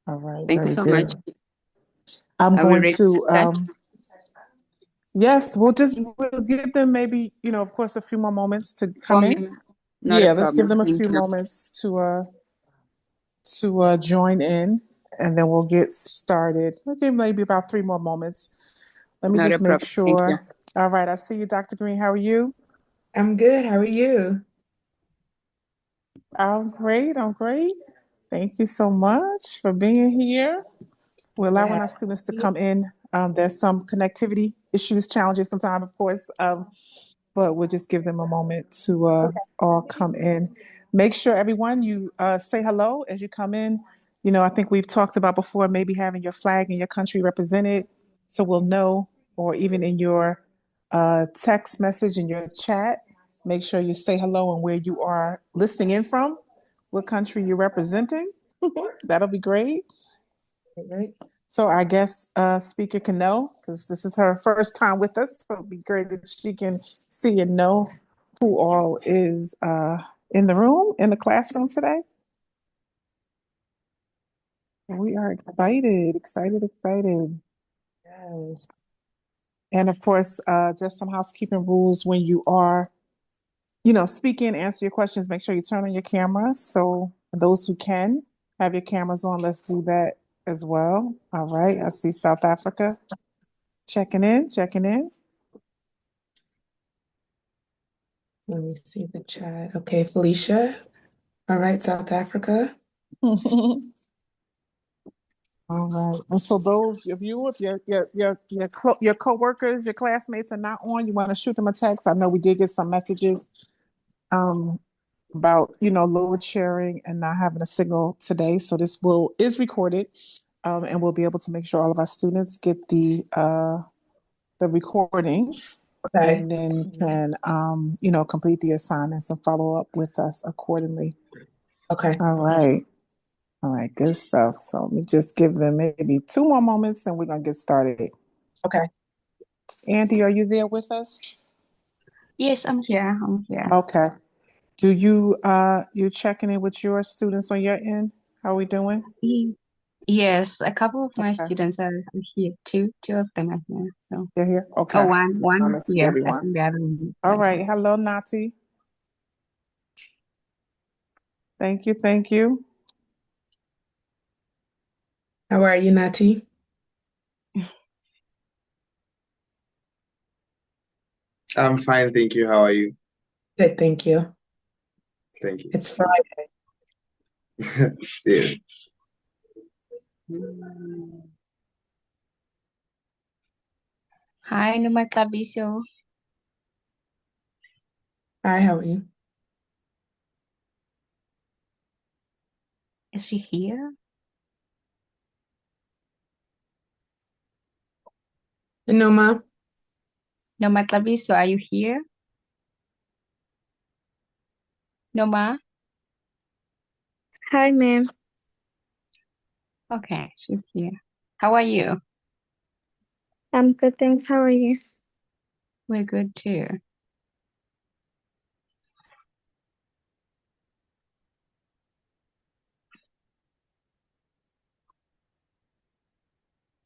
All right, Thank you very so good. much. I'm Are we going ready to to, start? yes, we'll give them maybe, of course, a few more moments to come For in. me, not a Yeah, let's give problem. them a Thank few you. moments to join in, and then we'll get started. We'll give maybe about 3 more moments. Let me Not a just make problem. Thank you. sure. All right, I see you, Dr. Green. How are you? I'm good. How are you? I'm great. I'm great. Thank you so much for being here. We're allowing Yeah. our students to come in. There's some connectivity issues, challenges sometimes, of course, but we'll just give them a moment to all come in. Make sure everyone you say hello as you come in. I think we've talked about before maybe having your flag and your country represented, so we'll know, or even in your text message in your chat, make sure you say hello and where you are listening in from, what country you're representing. That'll be great. Right. So I guess speaker can know because this is her first time with us. So it'd be great if she can see and know who all is in the room, in the classroom today. We are excited, excited, excited. Yes. And of course, just some housekeeping rules when you are, speaking, answer your questions, make sure you turn on your cameras. So those who can have your cameras on, let's do that as well. All right. I see South Africa checking in, checking in. Let me see the chat. Okay, Felicia. All right, South Africa. All right. And so those of you, if your coworkers, your classmates are not on, you want to shoot them a text. I know we did get some messages um, about load sharing and not having a signal today. So this is recorded, and we'll be able to make sure all of our students get the recording, Okay. and then can complete the assignments and follow up with us accordingly. Okay. All right. All right, good stuff. So let me just give them maybe 2 more moments and we're going to get started. Okay. Andy, are you there with us? Yes, I'm here. I'm here. Okay. Do you checking in with your students on your end? How are we doing? Yes, a couple of my Okay. students are here. Two of them are here. So, They're here? Okay. oh, one. Let's see Yes, I everyone. think they haven't. All right. Hello, Nati. Thank you. Thank you. How are you, Nati? I'm fine, thank you. How are you? Good, thank you. Thank you. It's Friday. Yeah. Hi, Numa Clavicio. Hi, how are you? Is she here? Noma. Noma Clavicio, are you here? Noma? Hi, ma'am. Okay, she's here. How are you? I'm good, thanks. How are you? We're good too.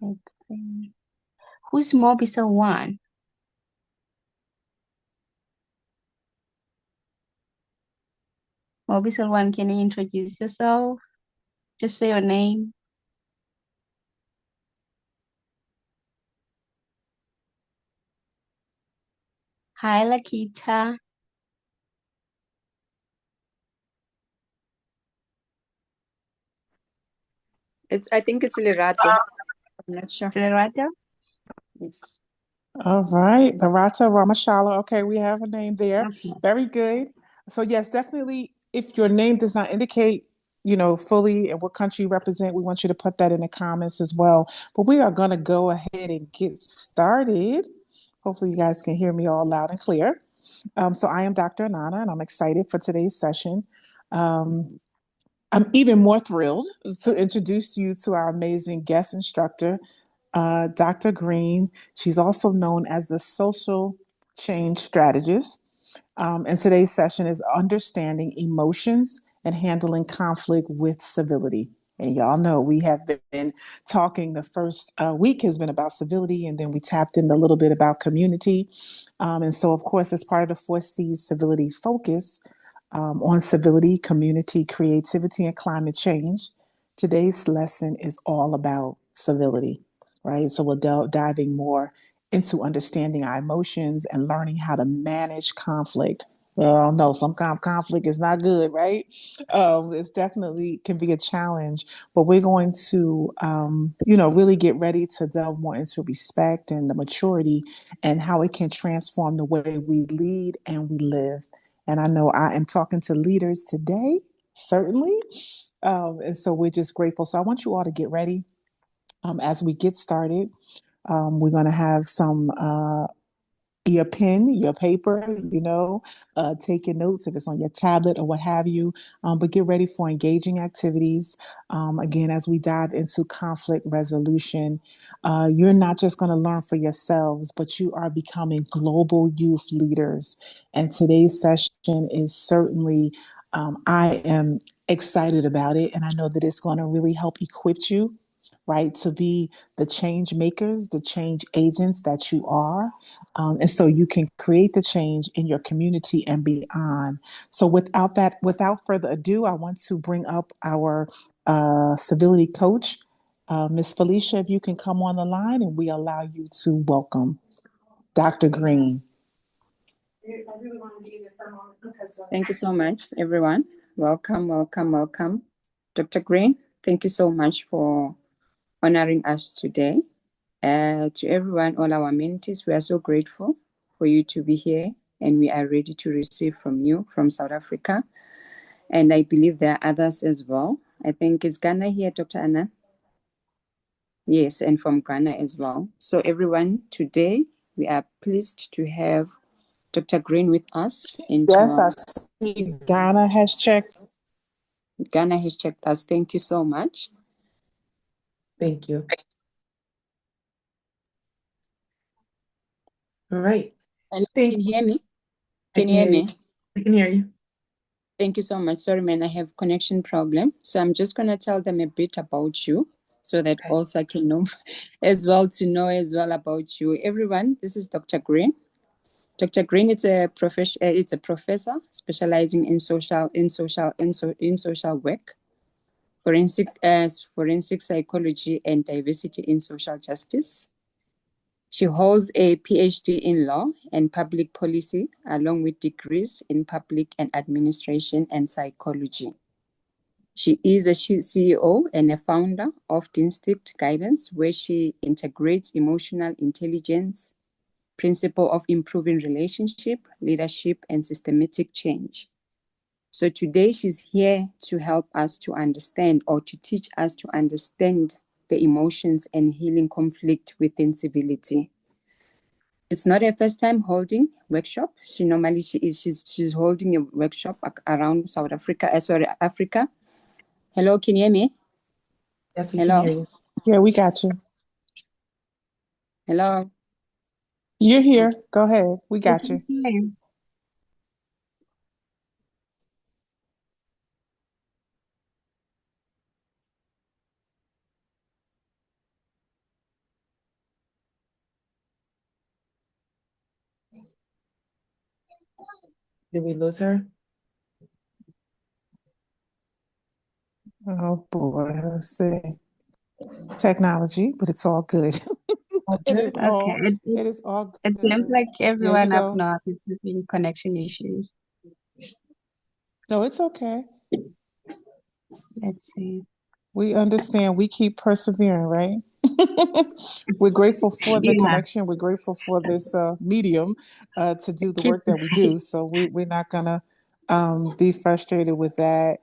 Let's see. Who's Mobisel One? Mobisel One, can you introduce yourself? Just say your name. Hi, Lakita. I think it's Lirato. I'm not sure. Lerato? Yes. All right. Barata Ramashala. Okay, we have a name there. Okay. Very good. So yes, definitely if your name does not indicate, fully and what country you represent, we want you to put that in the comments as well. But we are going to go ahead and get started. Hopefully you guys can hear me all loud and clear. So I am Dr. Anana and I'm excited for today's session. I'm even more thrilled to introduce you to our amazing guest instructor, Dr. Green. She's also known as the social change strategist. And today's session is understanding emotions and handling conflict with civility. And y'all know we have been talking, the first week has been about civility, and then we tapped in a little bit about community. And so, of course, as part of the 4C's civility focus on civility, community, creativity, and climate change, today's lesson is all about civility, right? So we're diving more into understanding our emotions and learning how to manage conflict. Well, no, some conflict is not good, right? It's definitely can be a challenge, but we're going to, really get ready to delve more into respect and the maturity and how it can transform the way we lead and we live. And I know I am talking to leaders today, certainly. And so we're just grateful. So I want you all to get ready as we get started. We're going to have some your pen, your paper, take your notes if it's on your tablet or what have you. But get ready for engaging activities. Again, as we dive into conflict resolution, you're not just going to learn for yourselves, but you are becoming global youth leaders. And today's session is certainly, I am excited about it. And I know that it's going to really help equip you, right, to be the change makers, the change agents that you are. And so you can create the change in your community and beyond. So without further ado, I want to bring up our civility coach, Miss Felicia, if you can come on the line and we allow you to welcome Dr. Green. Thank you so much, everyone. Welcome, welcome, welcome. Dr. Green, thank you so much for honoring us today. To everyone, all our amenities, we are so grateful for you to be here, and we are ready to receive from you from South Africa. And I believe there are others as well. I think it's Ghana here, Dr. Anna. Yes, and from Ghana as well. So everyone, today we are pleased to have Dr. Green with us. Yes, I see Ghana has checked. Ghana has checked us. Thank you so much. Thank you. All right. Hello, can you hear me? Can you hear me? I can hear you. Thank you so much. Sorry, man, I have connection problem. So I'm just going to tell them a bit about you so that also I can know as well about you. Everyone, this is Dr. Green. Dr. Green is a professor specializing in social work, forensic psychology, and diversity in social justice. She holds a PhD in law and public policy, along with degrees in public and administration and psychology. She is a CEO and a founder of Distinct Guidance, where she integrates emotional intelligence, principle of improving relationship, leadership, and systematic change. So today she's here to help us to understand, or to teach us to understand, the emotions and healing conflict within civility. It's not her first time holding workshop. She's holding a workshop around South Africa. Africa. Hello, can you hear me? Yes, we can hear you. Yeah, we got you. Hello. You're here. Go ahead. We got you. Did we lose her? Oh boy, let's see. Technology, but it's all good. It is all good. It seems like There you everyone up go. north is having connection issues. No, it's okay. Let's see. We understand. We keep persevering, right? We're grateful for the Yeah, connection. We're grateful for this medium to do the keep work that we do. So we're not gonna be frustrated with that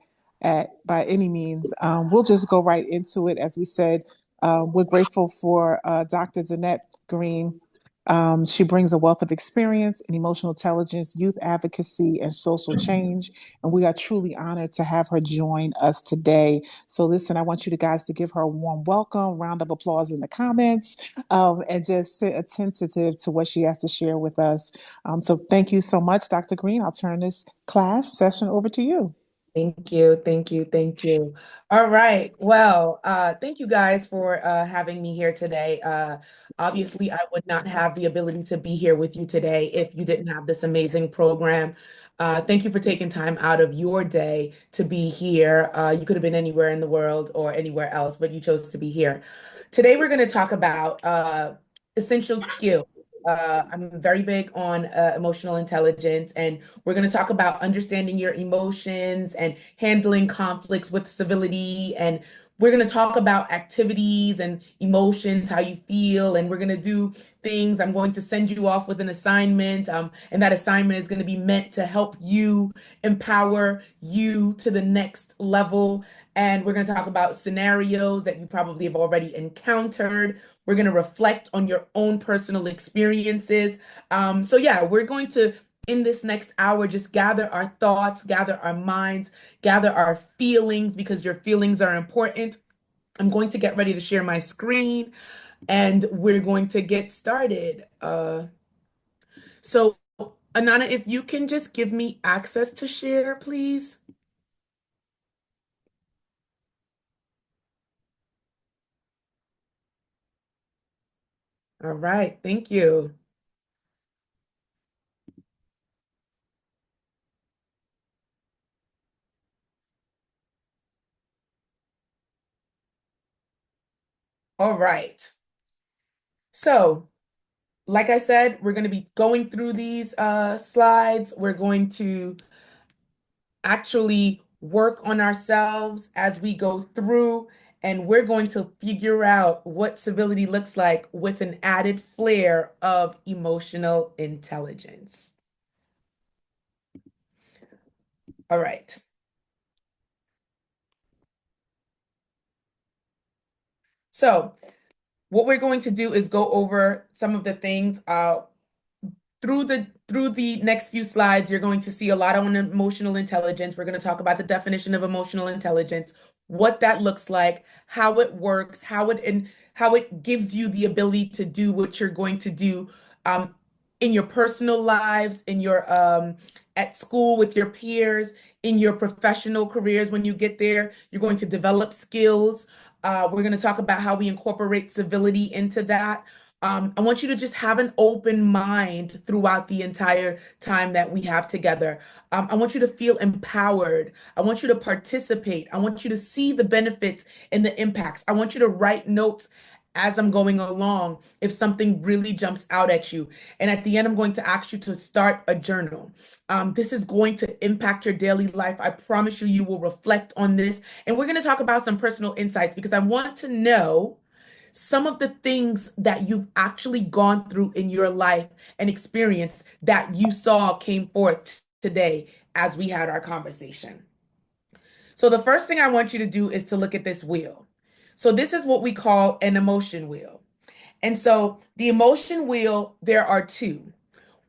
by any means. We'll just go right into it. As we said, we're grateful for Dr. Danette Green. She brings a wealth of experience in emotional intelligence, youth advocacy, and social change. And we are truly honored to have her join us today. So listen, I want you guys to give her a warm welcome, round of applause in the comments, and just sit attentive to what she has to share with us. So thank you so much, Dr. Green. I'll turn this class session over to you. Thank you, thank you, thank you. All right. Well, thank you guys for having me here today. Obviously, I would not have the ability to be here with you today if you didn't have this amazing program. Thank you for taking time out of your day to be here. You could have been anywhere in the world or anywhere else, but you chose to be here. Today, we're going to talk about essential skills. I'm very big on emotional intelligence, and we're going to talk about understanding your emotions and handling conflicts with civility. And we're going to talk about activities and emotions, how you feel. And we're going to do things. I'm going to send you off with an assignment. And that assignment is going to be meant to help you empower you to the next level. And we're going to talk about scenarios that you probably have already encountered. We're going to reflect on your own personal experiences. So yeah, we're going to, in this next hour, just gather our thoughts, gather our minds, gather our feelings, because your feelings are important. I'm going to get ready to share my screen and we're going to get started. So Anana, if you can just give me access to share, please. All right, thank you. All right. So, like I said, we're going to be going through these slides. We're going to actually work on ourselves as we go through, and we're going to figure out what civility looks like with an added flair of emotional intelligence. All right. So what we're going to do is go over some of the things through the next few slides. You're going to see a lot on emotional intelligence. We're going to talk about the definition of emotional intelligence, what that looks like, how it works, how it gives you the ability to do what you're going to do in your personal lives, in your at school with your peers, in your professional careers. When you get there, you're going to develop skills. We're going to talk about how we incorporate civility into that. I want you to just have an open mind throughout the entire time that we have together. I want you to feel empowered. I want you to participate. I want you to see the benefits and the impacts. I want you to write notes as I'm going along if something really jumps out at you. And at the end, I'm going to ask you to start a journal. This is going to impact your daily life. I promise you, you will reflect on this. And we're going to talk about some personal insights, because I want to know some of the things that you've actually gone through in your life and experience that you saw came forth today as we had our conversation. So the first thing I want you to do is to look at this wheel. So this is what we call an emotion wheel. And so the emotion wheel, there are two.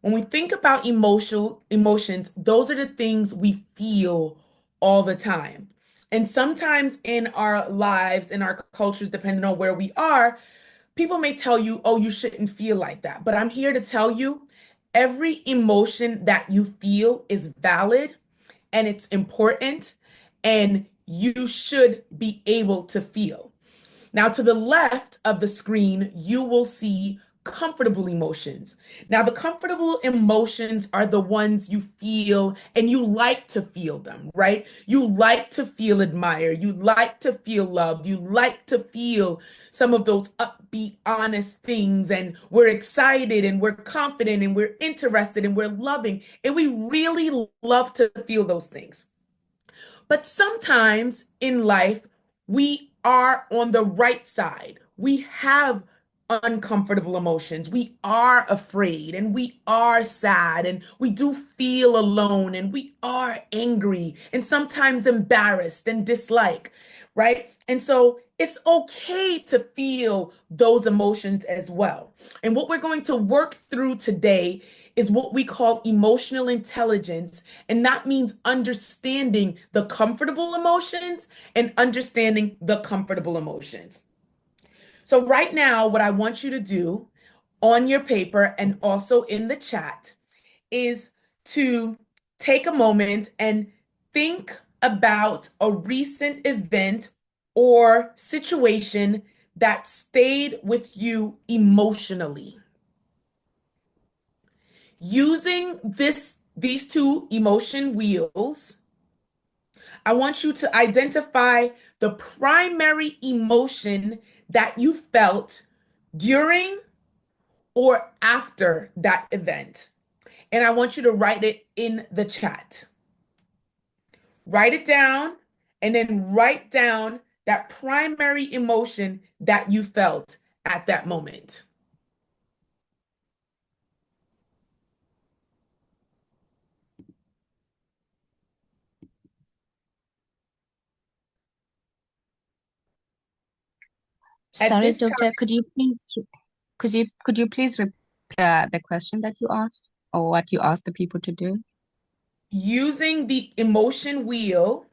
When we think about emotions, those are the things we feel all the time. And sometimes in our lives, in our cultures, depending on where we are, people may tell you, oh, you shouldn't feel like that. But I'm here to tell you, every emotion that you feel is valid and it's important, and you should be able to feel. Now, to the left of the screen, you will see comfortable emotions. Now, the comfortable emotions are the ones you feel and you like to feel them, right? You like to feel admired. You like to feel loved. You like to feel some of those upbeat, honest things. And we're excited and we're confident and we're interested and we're loving. And we really love to feel those things. But sometimes in life, we are on the right side. We have uncomfortable emotions. We are afraid and we are sad and we do feel alone and we are angry and sometimes embarrassed and dislike, right? And so it's okay to feel those emotions as well. And what we're going to work through today is what we call emotional intelligence. And that means understanding the comfortable emotions and understanding the comfortable emotions. So right now, what I want you to do on your paper and also in the chat is to take a moment and think about a recent event or situation that stayed with you emotionally. Using these two emotion wheels, I want you to identify the primary emotion that you felt during or after that event. And I want you to write it in the chat. Write it down and then write down that primary emotion that you felt at that moment. At Sorry, this time, Doctor, could you please repeat the question that you asked or what you asked the people to do? using the emotion wheel,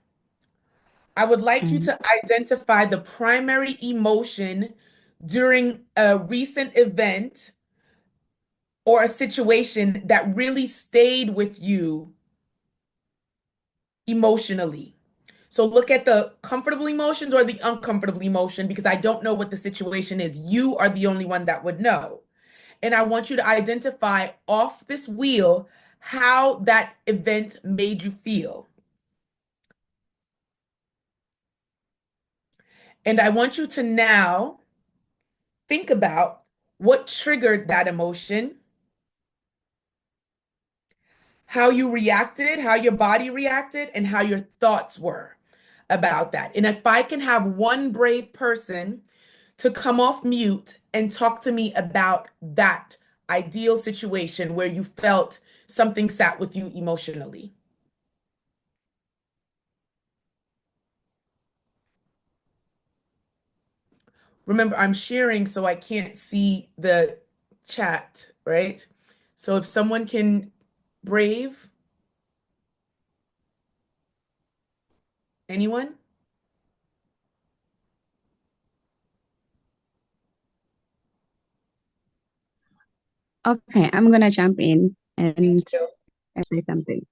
I would like you to identify the primary emotion during a recent event or a situation that really stayed with you emotionally. So look at the comfortable emotions or the uncomfortable emotion because I don't know what the situation is. You are the only one that would know. And I want you to identify off this wheel how that event made you feel. And I want you to now think about what triggered that emotion, how you reacted, how your body reacted, and how your thoughts were about that. And if I can have one brave person to come off mute and talk to me about that ideal situation where you felt something sat with you emotionally. Remember, I'm sharing so I can't see the chat, right? So if someone can brave, anyone? Okay, I'm gonna jump in Thank and you. say something.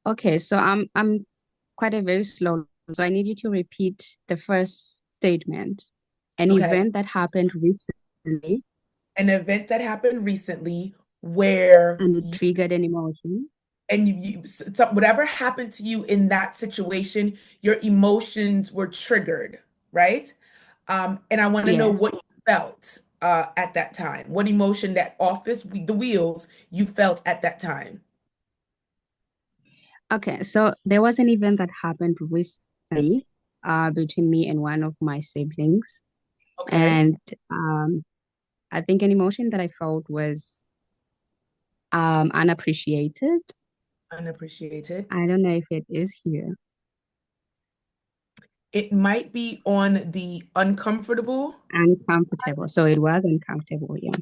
Okay, so I'm quite a very slow, so I need you to repeat the first statement. An Okay. event that happened recently An event that happened recently where and it triggered an emotion. so whatever happened to you in that situation, your emotions were triggered, right? And I want to know Yes. what you felt at that time. What emotion that off the wheels you felt at that time. Okay, so there was an event that happened recently between me and one of my siblings. Okay. And I think an emotion that I felt was unappreciated. Unappreciated. I don't know if it is here. It might be on the uncomfortable. Uncomfortable. So it was uncomfortable, yeah.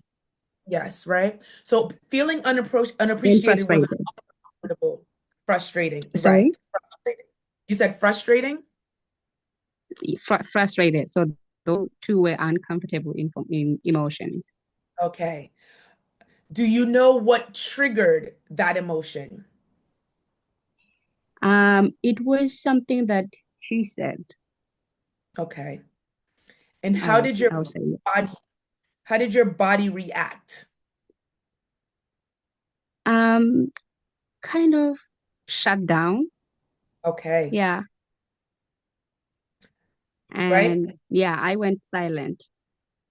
Yes, right? So feeling And unappreciated was frustrated. uncomfortable, frustrating, Sorry? right? Frustrating. You said frustrating? Frustrated. So those two were uncomfortable in emotions. Okay. Do you know what triggered that emotion? It was something that she said. Okay. And I'll say it. body, how did your body react? Um, kind of shut down. Okay. Yeah. Right? And yeah, I went silent.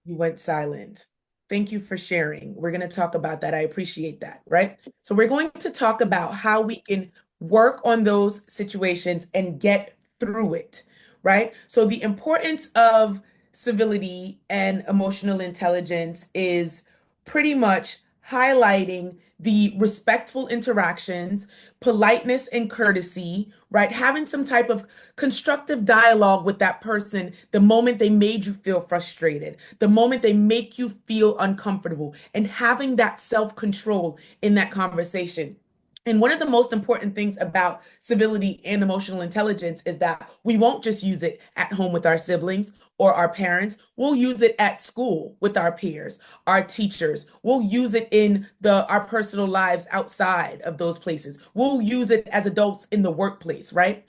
You went silent. Thank you for sharing. We're going to talk about that. I appreciate that, right? So we're going to talk about how we can work on those situations and get through it, right? So the importance of civility and emotional intelligence is pretty much highlighting the respectful interactions, politeness and courtesy, right? Having some type of constructive dialogue with that person the moment they made you feel frustrated, the moment they make you feel uncomfortable, and having that self-control in that conversation. And one of the most important things about civility and emotional intelligence is that we won't just use it at home with our siblings. or our parents. We'll use it at school with our peers, our teachers. We'll use it in our personal lives outside of those places. We'll use it as adults in the workplace, right?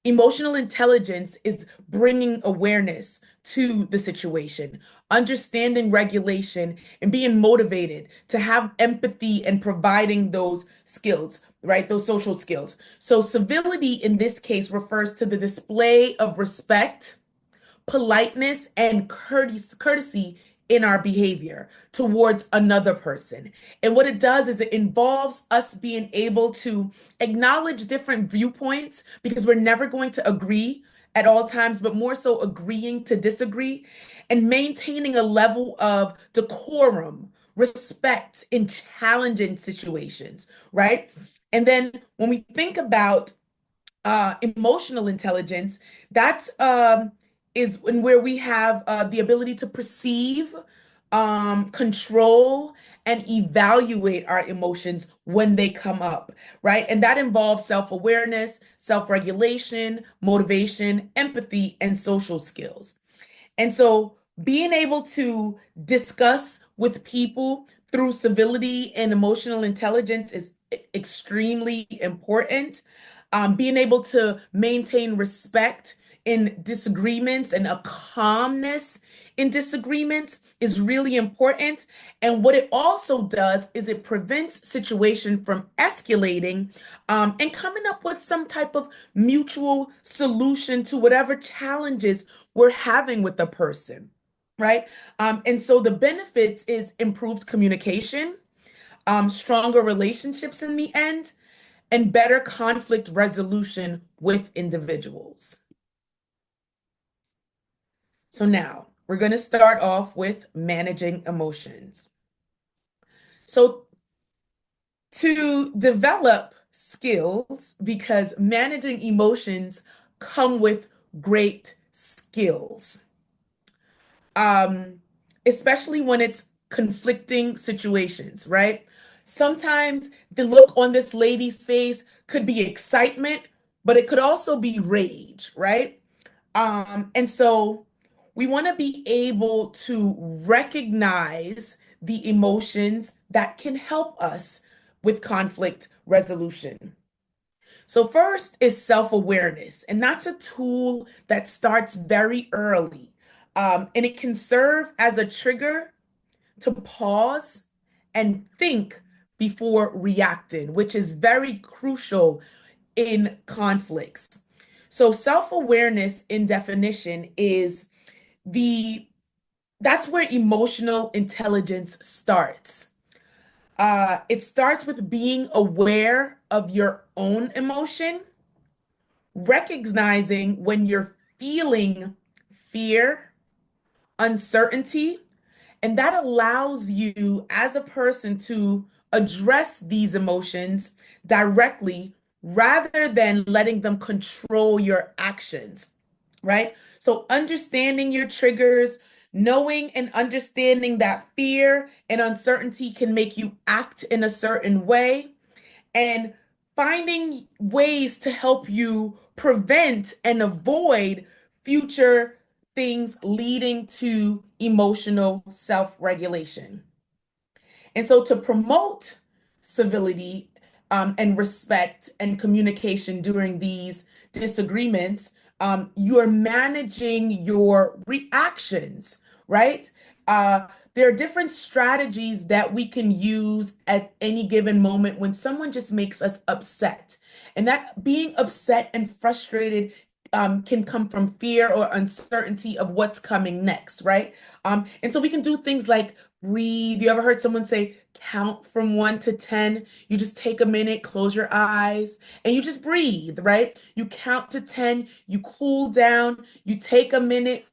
Emotional intelligence is bringing awareness to the situation, understanding regulation, and being motivated to have empathy and providing those skills, right? Those social skills. So civility in this case refers to the display of respect, politeness, and courtesy in our behavior towards another person. And what it does is it involves us being able to acknowledge different viewpoints, because we're never going to agree at all times, but more so agreeing to disagree, and maintaining a level of decorum, respect in challenging situations, right? And then when we think about emotional intelligence, that's is when where we have the ability to perceive, control, and evaluate our emotions when they come up, right? And that involves self-awareness, self-regulation, motivation, empathy, and social skills. And so being able to discuss with people through civility and emotional intelligence is extremely important. Being able to maintain respect in disagreements and a calmness in disagreements is really important. And what it also does is it prevents situation from escalating, and coming up with some type of mutual solution to whatever challenges we're having with the person, right? And so the benefits is improved communication, stronger relationships in the end, and better conflict resolution with individuals. So now we're going to start off with managing emotions. So to develop skills, because managing emotions come with great skills, especially when it's conflicting situations, right? Sometimes the look on this lady's face could be excitement, but it could also be rage, right? And so we want to be able to recognize the emotions that can help us with conflict resolution. So first is self-awareness, and that's a tool that starts very early. And it can serve as a trigger to pause and think before reacting, which is very crucial in conflicts. So self-awareness in definition is that's where emotional intelligence starts. It starts with being aware of your own emotion, recognizing when you're feeling fear, uncertainty, and that allows you as a person to address these emotions directly rather than letting them control your actions, right? So understanding your triggers, knowing and understanding that fear and uncertainty can make you act in a certain way, and finding ways to help you prevent and avoid future things leading to emotional self-regulation. And so to promote civility, and respect and communication during these disagreements, you're managing your reactions, right? There are different strategies that we can use at any given moment when someone just makes us upset. And that being upset and frustrated can come from fear or uncertainty of what's coming next, right? And so we can do things like breathe. You ever heard someone say, count from 1 to 10? You just take a minute, close your eyes, and you just breathe, right? You count to 10, you cool down, you take a minute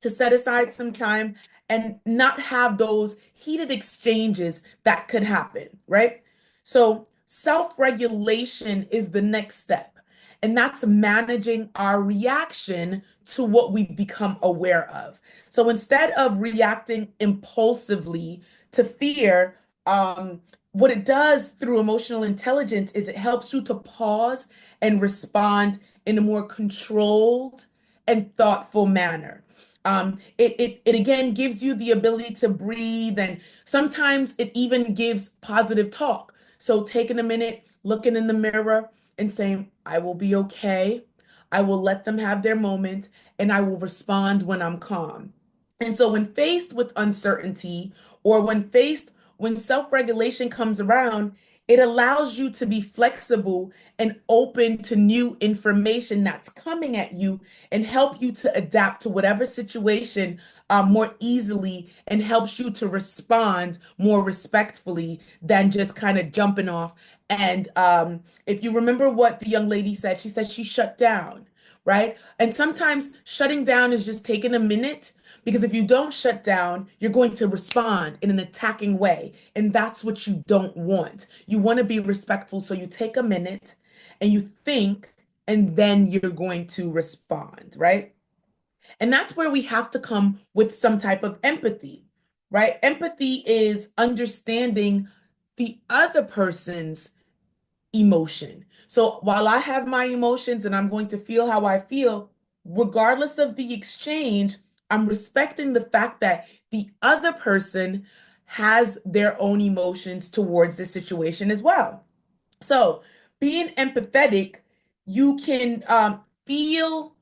to set aside some time and not have those heated exchanges that could happen, right? So self-regulation is the next step, and that's managing our reaction to what we've become aware of. So instead of reacting impulsively to fear, what it does through emotional intelligence is it helps you to pause and respond in a more controlled and thoughtful manner. It again gives you the ability to breathe, and sometimes it even gives positive talk. So taking a minute, looking in the mirror and saying, I will be okay. I will let them have their moment, and I will respond when I'm calm. And so when faced with uncertainty, or when self-regulation comes around, it allows you to be flexible and open to new information that's coming at you, and help you to adapt to whatever situation more easily, and helps you to respond more respectfully than just kind of jumping off. And if you remember what the young lady said, she said she shut down, right? And sometimes shutting down is just taking a minute, because if you don't shut down, you're going to respond in an attacking way. And that's what you don't want. You want to be respectful. So you take a minute and you think, and then you're going to respond, right? And that's where we have to come with some type of empathy, right? Empathy is understanding the other person's emotion. So while I have my emotions and I'm going to feel how I feel, regardless of the exchange, I'm respecting the fact that the other person has their own emotions towards the situation as well. So being empathetic, you can feel,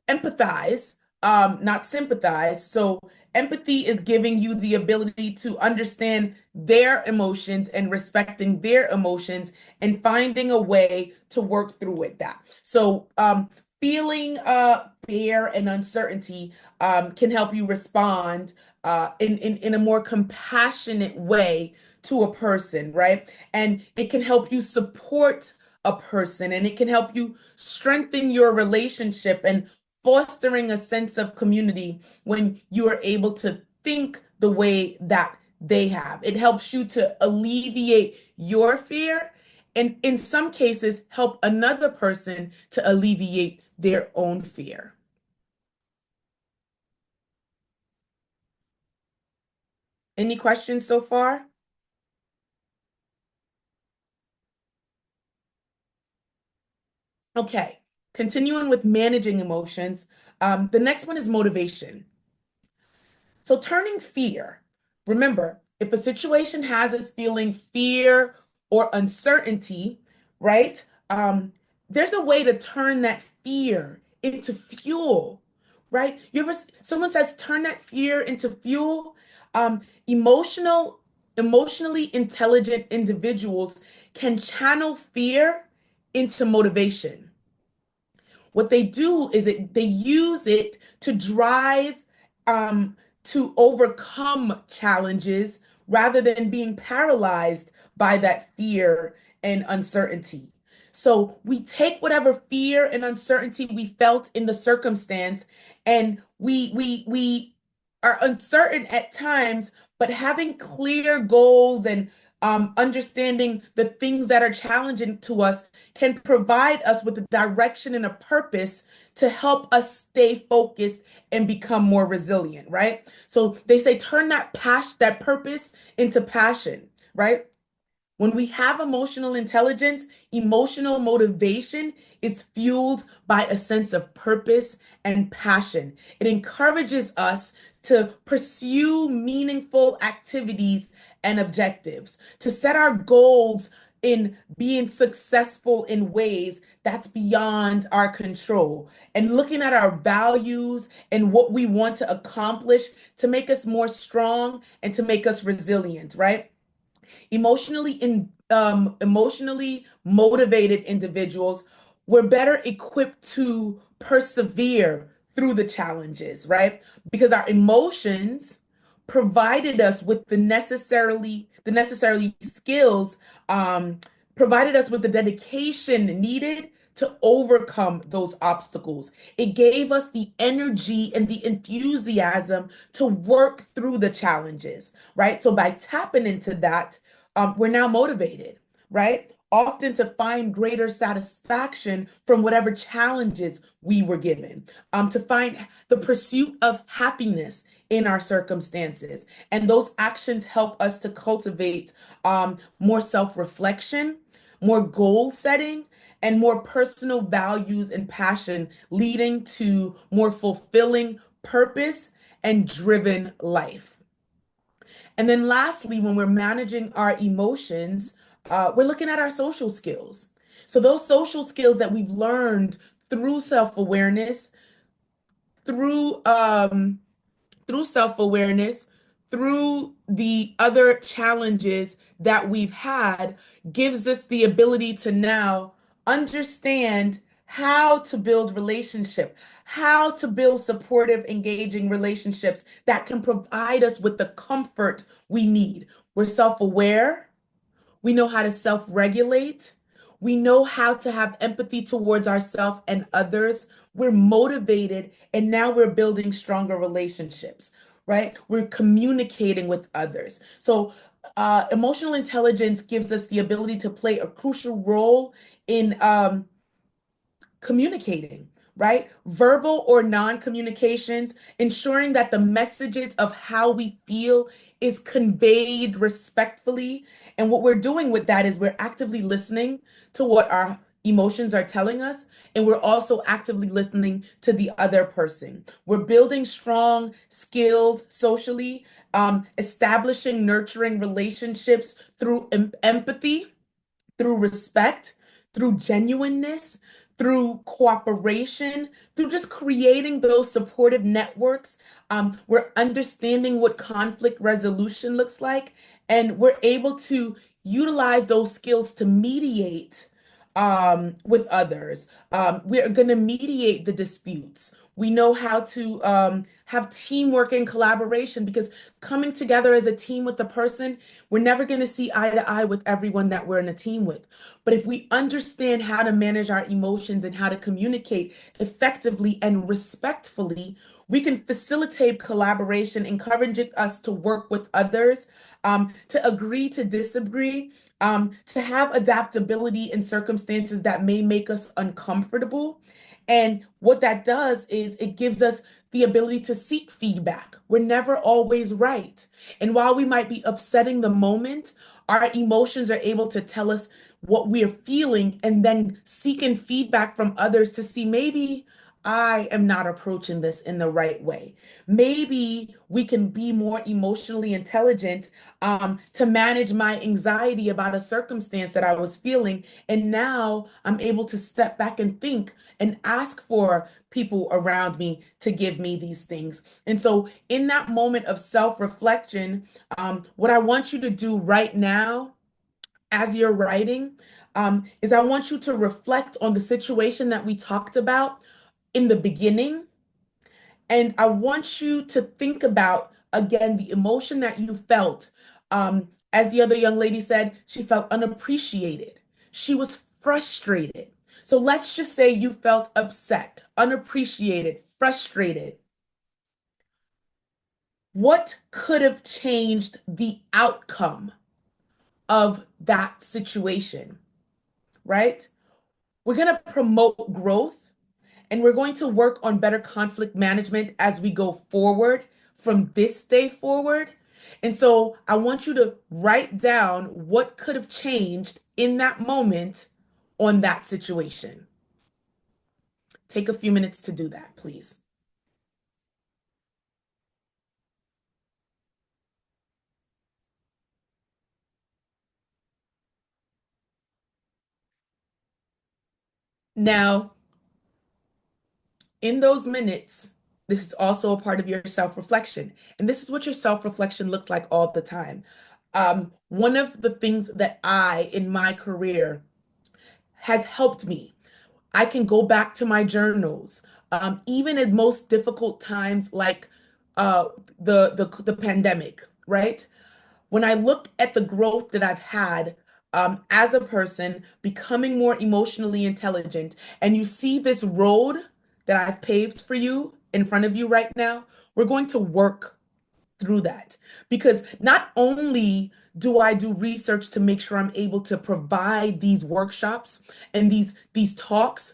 empathize, not sympathize. So empathy is giving you the ability to understand their emotions and respecting their emotions, and finding a way to work through it. That so feeling fear and uncertainty can help you respond in a more compassionate way to a person, right? And it can help you support a person, and it can help you strengthen your relationship, and fostering a sense of community when you are able to think the way that they have. It helps you to alleviate your fear, and in some cases, help another person to alleviate their own fear. Any questions so far? Okay, continuing with managing emotions. The next one is motivation. So turning fear, remember, if a situation has us feeling fear or uncertainty, right? There's a way to turn that fear into fuel, right? Someone says, turn that fear into fuel. Emotionally intelligent individuals can channel fear into motivation. What they do is they use it to drive, to overcome challenges, rather than being paralyzed by that fear and uncertainty. So we take whatever fear and uncertainty we felt in the circumstance, and we are uncertain at times, but having clear goals and understanding the things that are challenging to us can provide us with a direction and a purpose to help us stay focused and become more resilient, right? So they say turn that purpose into passion, right? When we have emotional intelligence, emotional motivation is fueled by a sense of purpose and passion. It encourages us to pursue meaningful activities and objectives, to set our goals in being successful in ways that's beyond our control, and looking at our values and what we want to accomplish to make us more strong and to make us resilient, right? Emotionally motivated individuals were better equipped to persevere through the challenges, right? Because our emotions provided us with the necessarily skills, provided us with the dedication needed to overcome those obstacles. It gave us the energy and the enthusiasm to work through the challenges, right? So by tapping into that, we're now motivated, right? Often to find greater satisfaction from whatever challenges we were given, to find the pursuit of happiness in our circumstances. And those actions help us to cultivate more self-reflection, more goal setting, and more personal values and passion, leading to more fulfilling purpose and driven life. And then lastly, when we're managing our emotions, we're looking at our social skills. So those social skills that we've learned through self-awareness, through through self-awareness, through the other challenges that we've had, gives us the ability to now understand how to build relationship, how to build supportive, engaging relationships that can provide us with the comfort we need. We're self-aware. We know how to self-regulate. We know how to have empathy towards ourselves and others. We're motivated, and now we're building stronger relationships, right? We're communicating with others. So, emotional intelligence gives us the ability to play a crucial role in communicating, right? Verbal or non-communications, ensuring that the messages of how we feel is conveyed respectfully. And what we're doing with that is we're actively listening to what our emotions are telling us, and we're also actively listening to the other person. We're building strong skills socially, establishing nurturing relationships through empathy, through respect, through genuineness, through cooperation, through just creating those supportive networks. We're understanding what conflict resolution looks like, and we're able to utilize those skills to mediate with others. We're going to mediate the disputes. We know how to have teamwork and collaboration, because coming together as a team with a person, we're never going to see eye to eye with everyone that we're in a team with. But if we understand how to manage our emotions and how to communicate effectively and respectfully, we can facilitate collaboration, encouraging us to work with others, to agree to disagree, to have adaptability in circumstances that may make us uncomfortable. And what that does is it gives us the ability to seek feedback. We're never always right. And while we might be upsetting the moment, our emotions are able to tell us what we're feeling, and then seeking feedback from others to see, maybe I am not approaching this in the right way. Maybe we can be more emotionally intelligent to manage my anxiety about a circumstance that I was feeling. And now I'm able to step back and think and ask for people around me to give me these things. And so, in that moment of self-reflection, what I want you to do right now as you're writing is I want you to reflect on the situation that we talked about in the beginning. And I want you to think about, again, the emotion that you felt. As the other young lady said, she felt unappreciated. She was frustrated. So let's just say you felt upset, unappreciated, frustrated. What could have changed the outcome of that situation, right? We're going to promote growth, and we're going to work on better conflict management as we go forward from this day forward. And so I want you to write down what could have changed in that moment on that situation. Take a few minutes to do that, please. Now, in those minutes, this is also a part of your self-reflection. And this is what your self-reflection looks like all the time. One of the things that in my career, has helped me, I can go back to my journals, even at most difficult times like the pandemic, right? When I look at the growth that I've had as a person, becoming more emotionally intelligent, and you see this road that I've paved for you in front of you right now, we're going to work through that. Because not only do I do research to make sure I'm able to provide these workshops and these talks,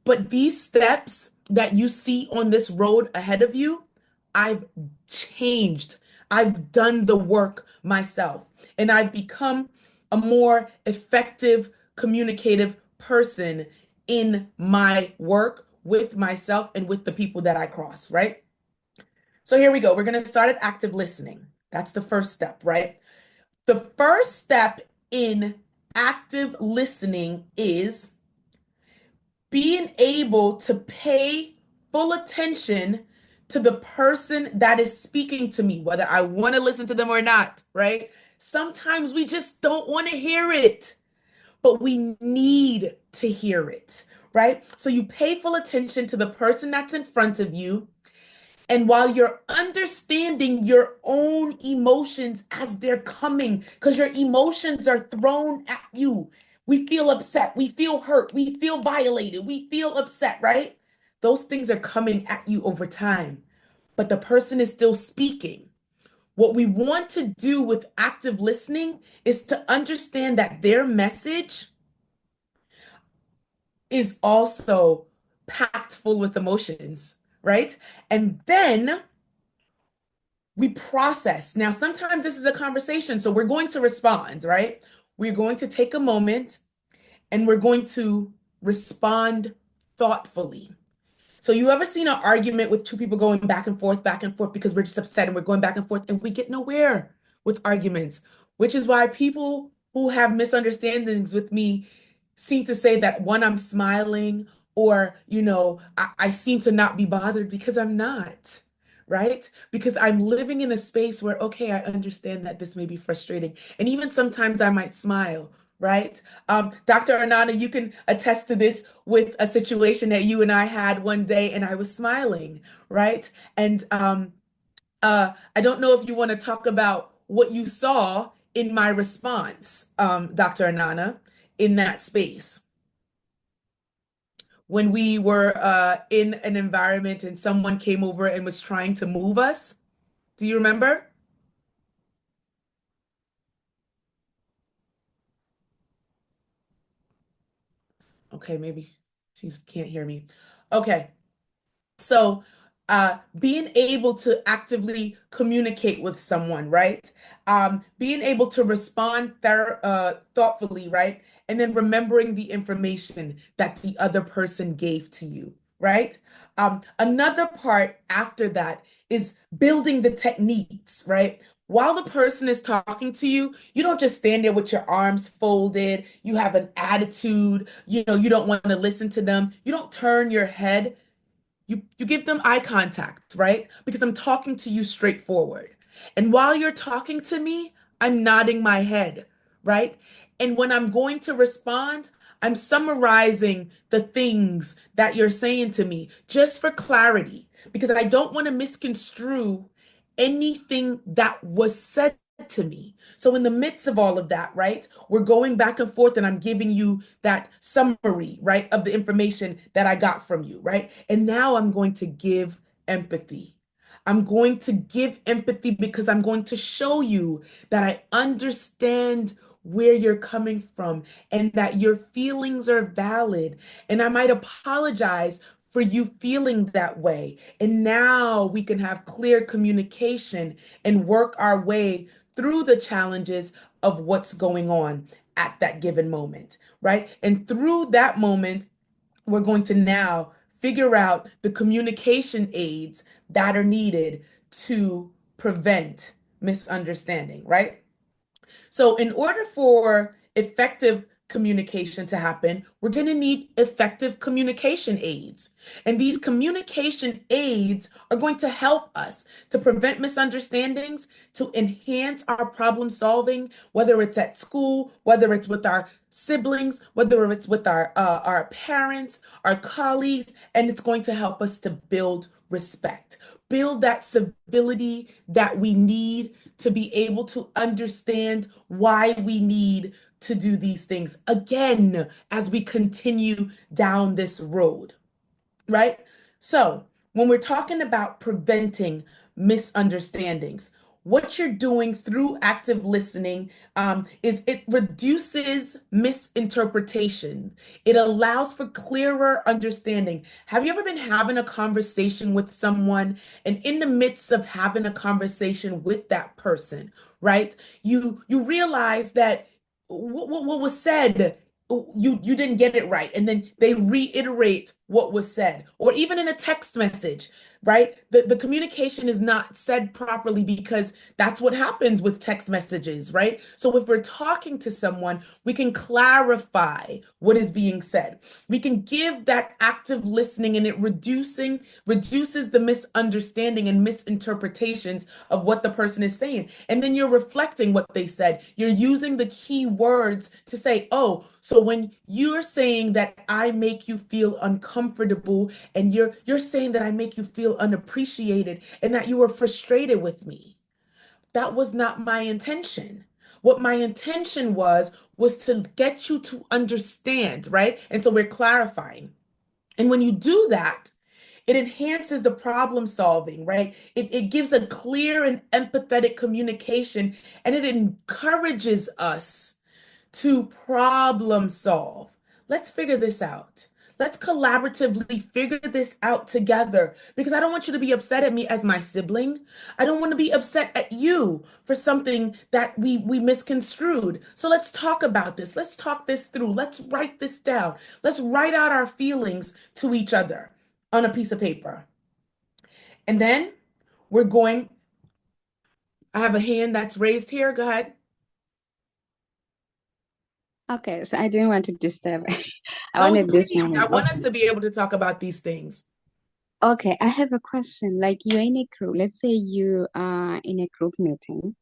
but these steps that you see on this road ahead of you, I've changed. I've done the work myself, and I've become a more effective, communicative person in my work with myself and with the people that I cross, right? So here we go. We're going to start at active listening. That's the first step, right? The first step in active listening is being able to pay full attention to the person that is speaking to me, whether I want to listen to them or not, right? Sometimes we just don't want to hear it, but we need to hear it, right? So you pay full attention to the person that's in front of you. And while you're understanding your own emotions as they're coming, because your emotions are thrown at you. We feel upset, we feel hurt, we feel violated, we feel upset, right? Those things are coming at you over time, but the person is still speaking. What we want to do with active listening is to understand that their message is also packed full with emotions, right? And then we process. Now, sometimes this is a conversation, so we're going to respond, right? We're going to take a moment and we're going to respond thoughtfully. So you ever seen an argument with two people going back and forth because we're just upset and we're going back and forth and we get nowhere with arguments, which is why people who have misunderstandings with me seem to say that one, I'm smiling, or, I seem to not be bothered because I'm not, right? Because I'm living in a space where, okay, I understand that this may be frustrating. And even sometimes I might smile, right? Dr. Anana, you can attest to this with a situation that you and I had one day, and I was smiling, right? And I don't know if you want to talk about what you saw in my response, Dr. Anana, in that space. When we were in an environment and someone came over and was trying to move us. Do you remember? Okay, maybe she can't hear me. Okay. So, being able to actively communicate with someone, right? Being able to respond thoughtfully, right? And then remembering the information that the other person gave to you, right? Another part after that is building the techniques, right? While the person is talking to you, you don't just stand there with your arms folded. You have an attitude, you don't want to listen to them. You don't turn your head. You give them eye contact, right? Because I'm talking to you straightforward. And while you're talking to me, I'm nodding my head, right? And when I'm going to respond, I'm summarizing the things that you're saying to me just for clarity, because I don't want to misconstrue anything that was said to me. So in the midst of all of that, right, we're going back and forth and I'm giving you that summary, right, of the information that I got from you, right? And now I'm going to give empathy. I'm going to give empathy because I'm going to show you that I understand where you're coming from and that your feelings are valid. And I might apologize for you feeling that way. And now we can have clear communication and work our way through the challenges of what's going on at that given moment, right? And through that moment, we're going to now figure out the communication aids that are needed to prevent misunderstanding, right? So in order for effective communication to happen, we're going to need effective communication aids. And these communication aids are going to help us to prevent misunderstandings, to enhance our problem solving, whether it's at school, whether it's with our siblings, whether it's with our parents, our colleagues, and it's going to help us to build respect, build that civility that we need to be able to understand why we need to do these things again as we continue down this road, right? So when we're talking about preventing misunderstandings, what you're doing through active listening is it reduces misinterpretation. It allows for clearer understanding. Have you ever been having a conversation with someone, and in the midst of having a conversation with that person, right? You realize that what was said you didn't get it right, and then they reiterate what was said, or even in a text message, right? The communication is not said properly because that's what happens with text messages, right? So if we're talking to someone, we can clarify what is being said. We can give that active listening, and it reduces the misunderstanding and misinterpretations of what the person is saying. And then you're reflecting what they said. You're using the key words to say, oh, so when you're saying that I make you feel uncomfortable, and you're saying that I make you feel unappreciated, and that you were frustrated with me, that was not my intention. What my intention was to get you to understand, right? And so we're clarifying. And when you do that, it enhances the problem solving, right? It gives a clear and empathetic communication, and it encourages us to problem solve. Let's figure this out. Let's collaboratively figure this out together, because I don't want you to be upset at me as my sibling. I don't want to be upset at you for something that we misconstrued. So let's talk about this. Let's talk this through. Let's write this down. Let's write out our feelings to each other on a piece of paper. And then we're going, I have a hand that's raised here. Go ahead. Okay, so I didn't want to disturb. I No, wanted this please. I moment. want us to be able to talk about these things. Okay, I have a question. Like you're in a group, let's say you are in a group meeting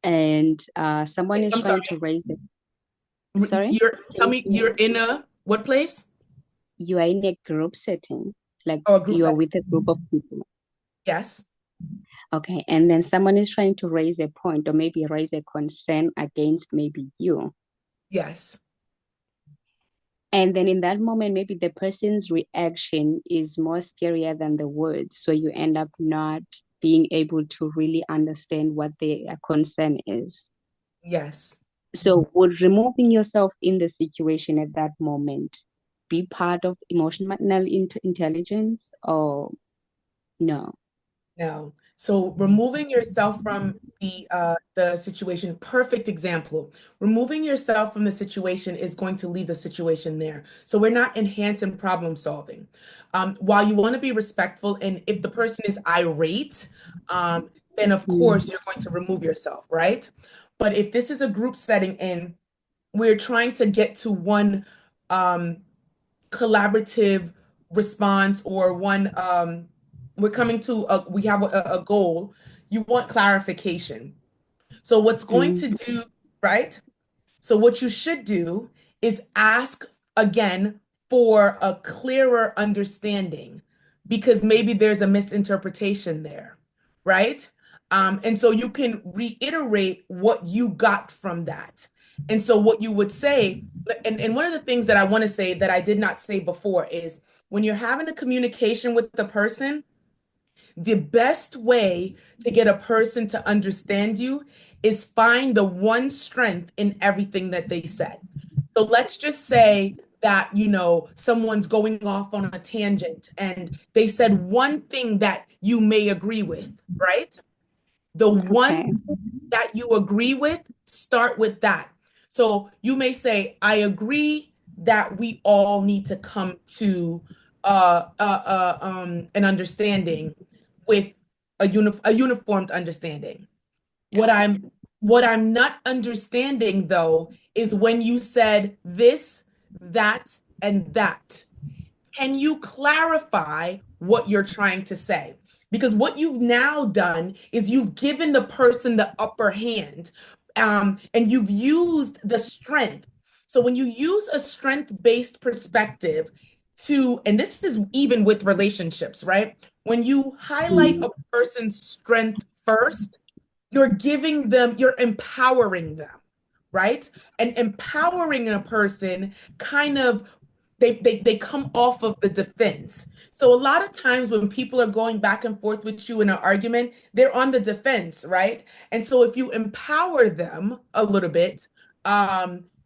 and someone is I'm trying sorry. to raise it. Sorry? Tell me, you're in a what place? You are in a group setting, like Oh, a group you are setting. with a group of people. Yes. Okay, and then someone is trying to raise a point or maybe raise a concern against maybe you. Yes. And then in that moment, maybe the person's reaction is more scarier than the words. So you end up not being able to really understand what their concern is. Yes. So would removing yourself in the situation at that moment be part of emotional intelligence or no? No. So removing yourself from the situation, perfect example. Removing yourself from the situation is going to leave the situation there. So we're not enhancing problem solving. While you want to be respectful, and if the person is irate, then of course you're going to remove yourself, right? But if this is a group setting and we're trying to get to one collaborative response, or one we're coming to we have a goal, you want clarification. So what's going to do, right? So what you should do is ask again for a clearer understanding, because maybe there's a misinterpretation there, right? And so you can reiterate what you got from that. And so what you would say, and one of the things that I want to say that I did not say before is, when you're having a communication with the person, the best way to get a person to understand you is find the one strength in everything that they said. So let's just say that, someone's going off on a tangent and they said one thing that you may agree with, right? The one Okay. that you agree with, start with that. So you may say, I agree that we all need to come to an understanding with a uniformed understanding. What I'm not understanding though is when you said this, that, and that. Can you clarify what you're trying to say? Because what you've now done is you've given the person the upper hand, and you've used the strength. So when you use a strength-based perspective and this is even with relationships, right? When you highlight a person's strength first, you're empowering them, right? And empowering a person kind of, they come off of the defense. So a lot of times when people are going back and forth with you in an argument, they're on the defense, right? And so if you empower them a little bit,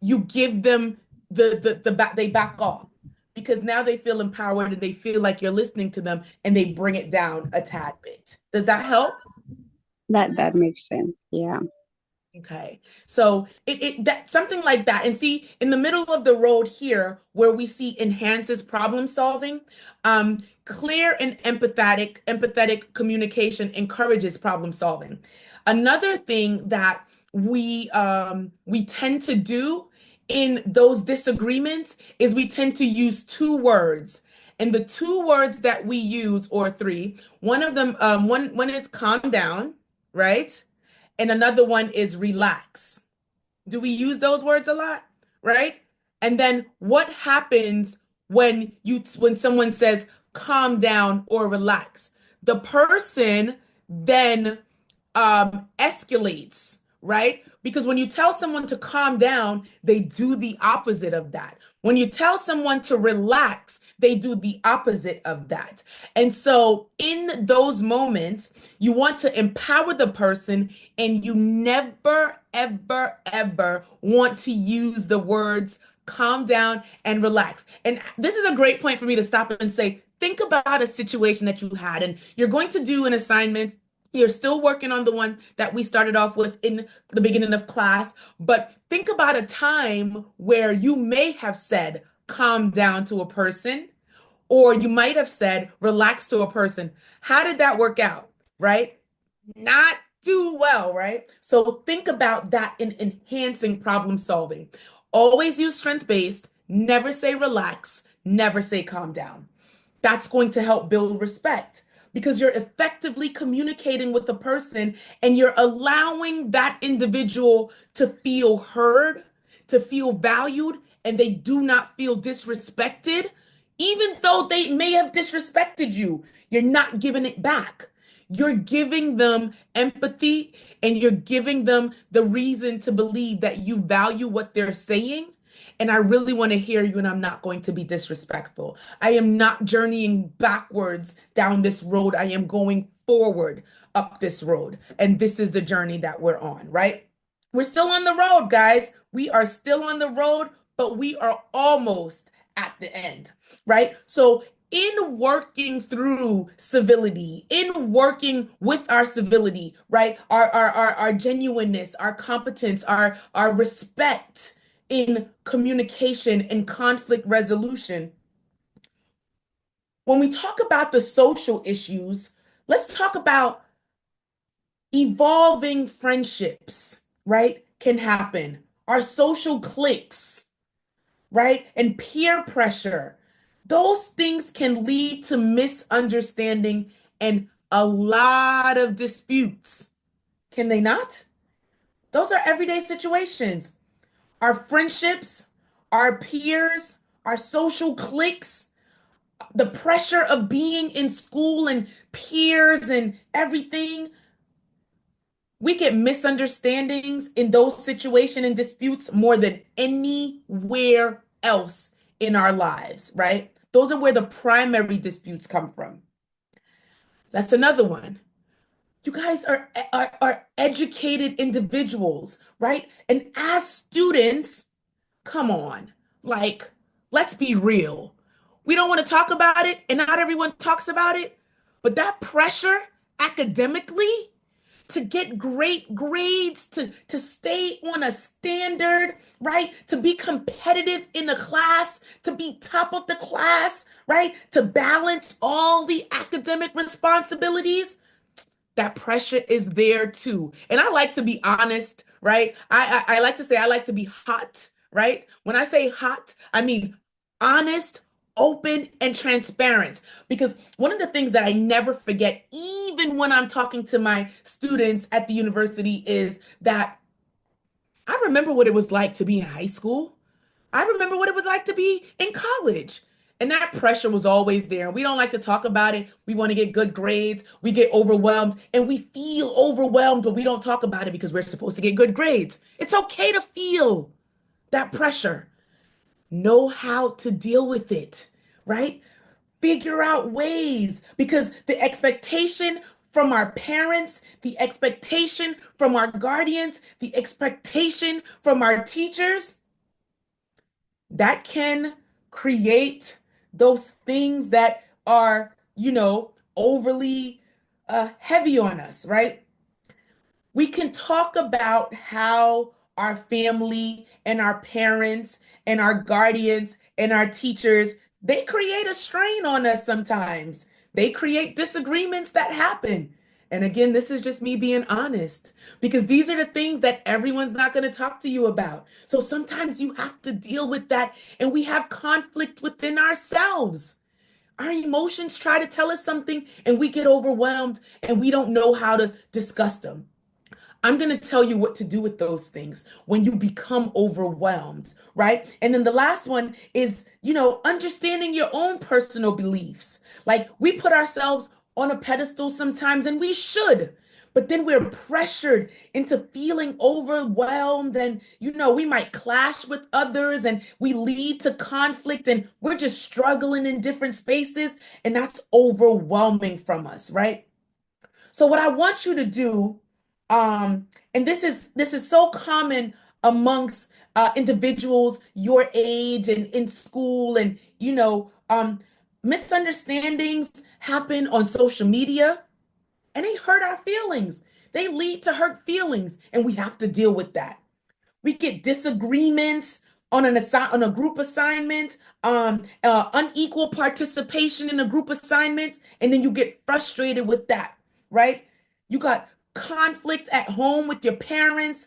you give them the back, they back off, because now they feel empowered and they feel like you're listening to them, and they bring it down a tad bit. Does that help? That makes sense. Yeah. Okay, so that something like that, and see in the middle of the road here where we see enhances problem solving, clear and empathetic communication encourages problem solving. Another thing that we tend to do in those disagreements is we tend to use two words, and the two words that we use, or three, one of them, one is calm down, right? And another one is relax. Do we use those words a lot? Right? And then what happens when someone says calm down or relax? The person then escalates, right? Because when you tell someone to calm down, they do the opposite of that. When you tell someone to relax, they do the opposite of that. And so, in those moments, you want to empower the person, and you never, ever, ever want to use the words calm down and relax. And this is a great point for me to stop and say, think about a situation that you had, and you're going to do an assignment. You're still working on the one that we started off with in the beginning of class, but think about a time where you may have said, calm down to a person, or you might have said, relax to a person. How did that work out, right? Not do well, right? So think about that in enhancing problem solving. Always use strength-based, never say relax, never say calm down. That's going to help build respect because you're effectively communicating with the person and you're allowing that individual to feel heard, to feel valued, and they do not feel disrespected. Even though they may have disrespected you, you're not giving it back. You're giving them empathy and you're giving them the reason to believe that you value what they're saying. And I really want to hear you, and I'm not going to be disrespectful. I am not journeying backwards down this road. I am going forward up this road. And this is the journey that we're on, right? We're still on the road, guys. We are still on the road, but we are almost at the end, right? So, in working through civility, in working with our civility, right? Our genuineness, our competence, our respect in communication and conflict resolution. When we talk about the social issues, let's talk about evolving friendships, right? Can happen. Our social cliques, right? And peer pressure. Those things can lead to misunderstanding and a lot of disputes. Can they not? Those are everyday situations. Our friendships, our peers, our social cliques, the pressure of being in school and peers and everything. We get misunderstandings in those situations and disputes more than anywhere else in our lives, right? Those are where the primary disputes come from. That's another one. You guys are educated individuals, right? And as students, come on, like, let's be real. We don't want to talk about it, and not everyone talks about it, but that pressure academically to get great grades, to stay on a standard, right? To be competitive in the class, to be top of the class, right? To balance all the academic responsibilities, that pressure is there too. And I like to be honest, right? I like to say I like to be hot, right? When I say hot, I mean honest, open, and transparent. Because one of the things that I never forget, even when I'm talking to my students at the university, is that I remember what it was like to be in high school. I remember what it was like to be in college. And that pressure was always there. We don't like to talk about it. We want to get good grades. We get overwhelmed and we feel overwhelmed, but we don't talk about it because we're supposed to get good grades. It's okay to feel that pressure. Know how to deal with it, right? Figure out ways because the expectation from our parents, the expectation from our guardians, the expectation from our teachers, that can create those things that are, overly heavy on us, right? We can talk about how our family and our parents and our guardians and our teachers, they create a strain on us sometimes. They create disagreements that happen. And again, this is just me being honest because these are the things that everyone's not going to talk to you about. So sometimes you have to deal with that, and we have conflict within ourselves. Our emotions try to tell us something and we get overwhelmed and we don't know how to discuss them. I'm going to tell you what to do with those things when you become overwhelmed, right? And then the last one is, understanding your own personal beliefs. Like we put ourselves on a pedestal sometimes, and we should, but then we're pressured into feeling overwhelmed, and, we might clash with others and we lead to conflict, and we're just struggling in different spaces, and that's overwhelming from us, right? So what I want you to do, and this is so common amongst individuals your age and in school, and misunderstandings happen on social media, and they hurt our feelings. They lead to hurt feelings, and we have to deal with that. We get disagreements on a group assignment, unequal participation in a group assignment, and then you get frustrated with that, right? You got conflict at home with your parents.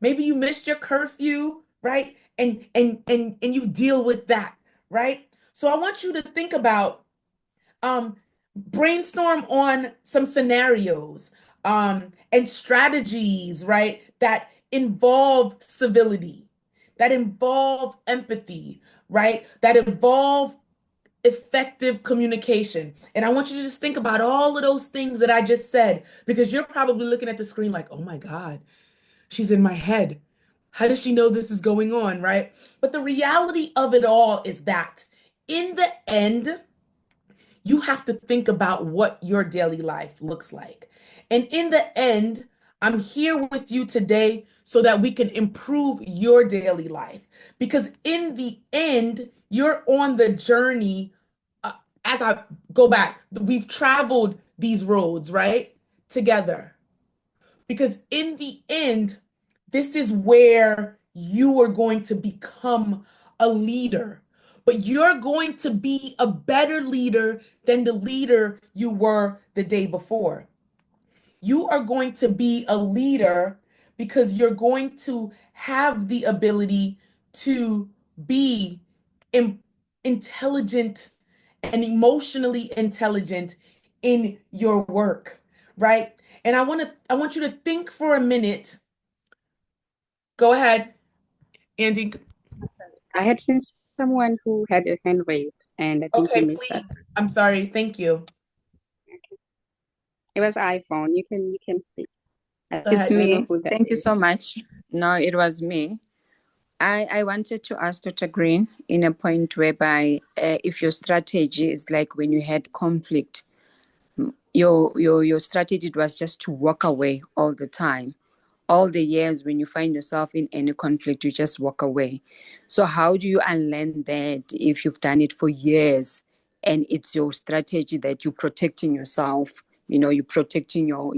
Maybe you missed your curfew, right? And you deal with that, right? So I want you to think about, um, brainstorm on some scenarios, and strategies, right, that involve civility, that involve empathy, right, that involve effective communication. And I want you to just think about all of those things that I just said, because you're probably looking at the screen like, oh my God, she's in my head. How does she know this is going on, right? But the reality of it all is that in the end, you have to think about what your daily life looks like. And in the end, I'm here with you today so that we can improve your daily life. Because in the end, you're on the journey. As I go back, we've traveled these roads, right? Together. Because in the end, this is where you are going to become a leader. But you're going to be a better leader than the leader you were the day before. You are going to be a leader because you're going to have the ability to be intelligent and emotionally intelligent in your work, right? And I want you to think for a minute. Go ahead, Andy. I had seen someone who had a hand raised, and I think you Okay, missed that. please. I'm sorry. Thank you. It was iPhone. You can speak. I Go It's ahead. don't know me. who that Thank you is. so much. No, it was me. I wanted to ask Dr. Green in a point whereby if your strategy is like when you had conflict, your strategy was just to walk away all the time. All the years when you find yourself in any conflict, you just walk away. So how do you unlearn that if you've done it for years and it's your strategy that you're protecting yourself? You're protecting your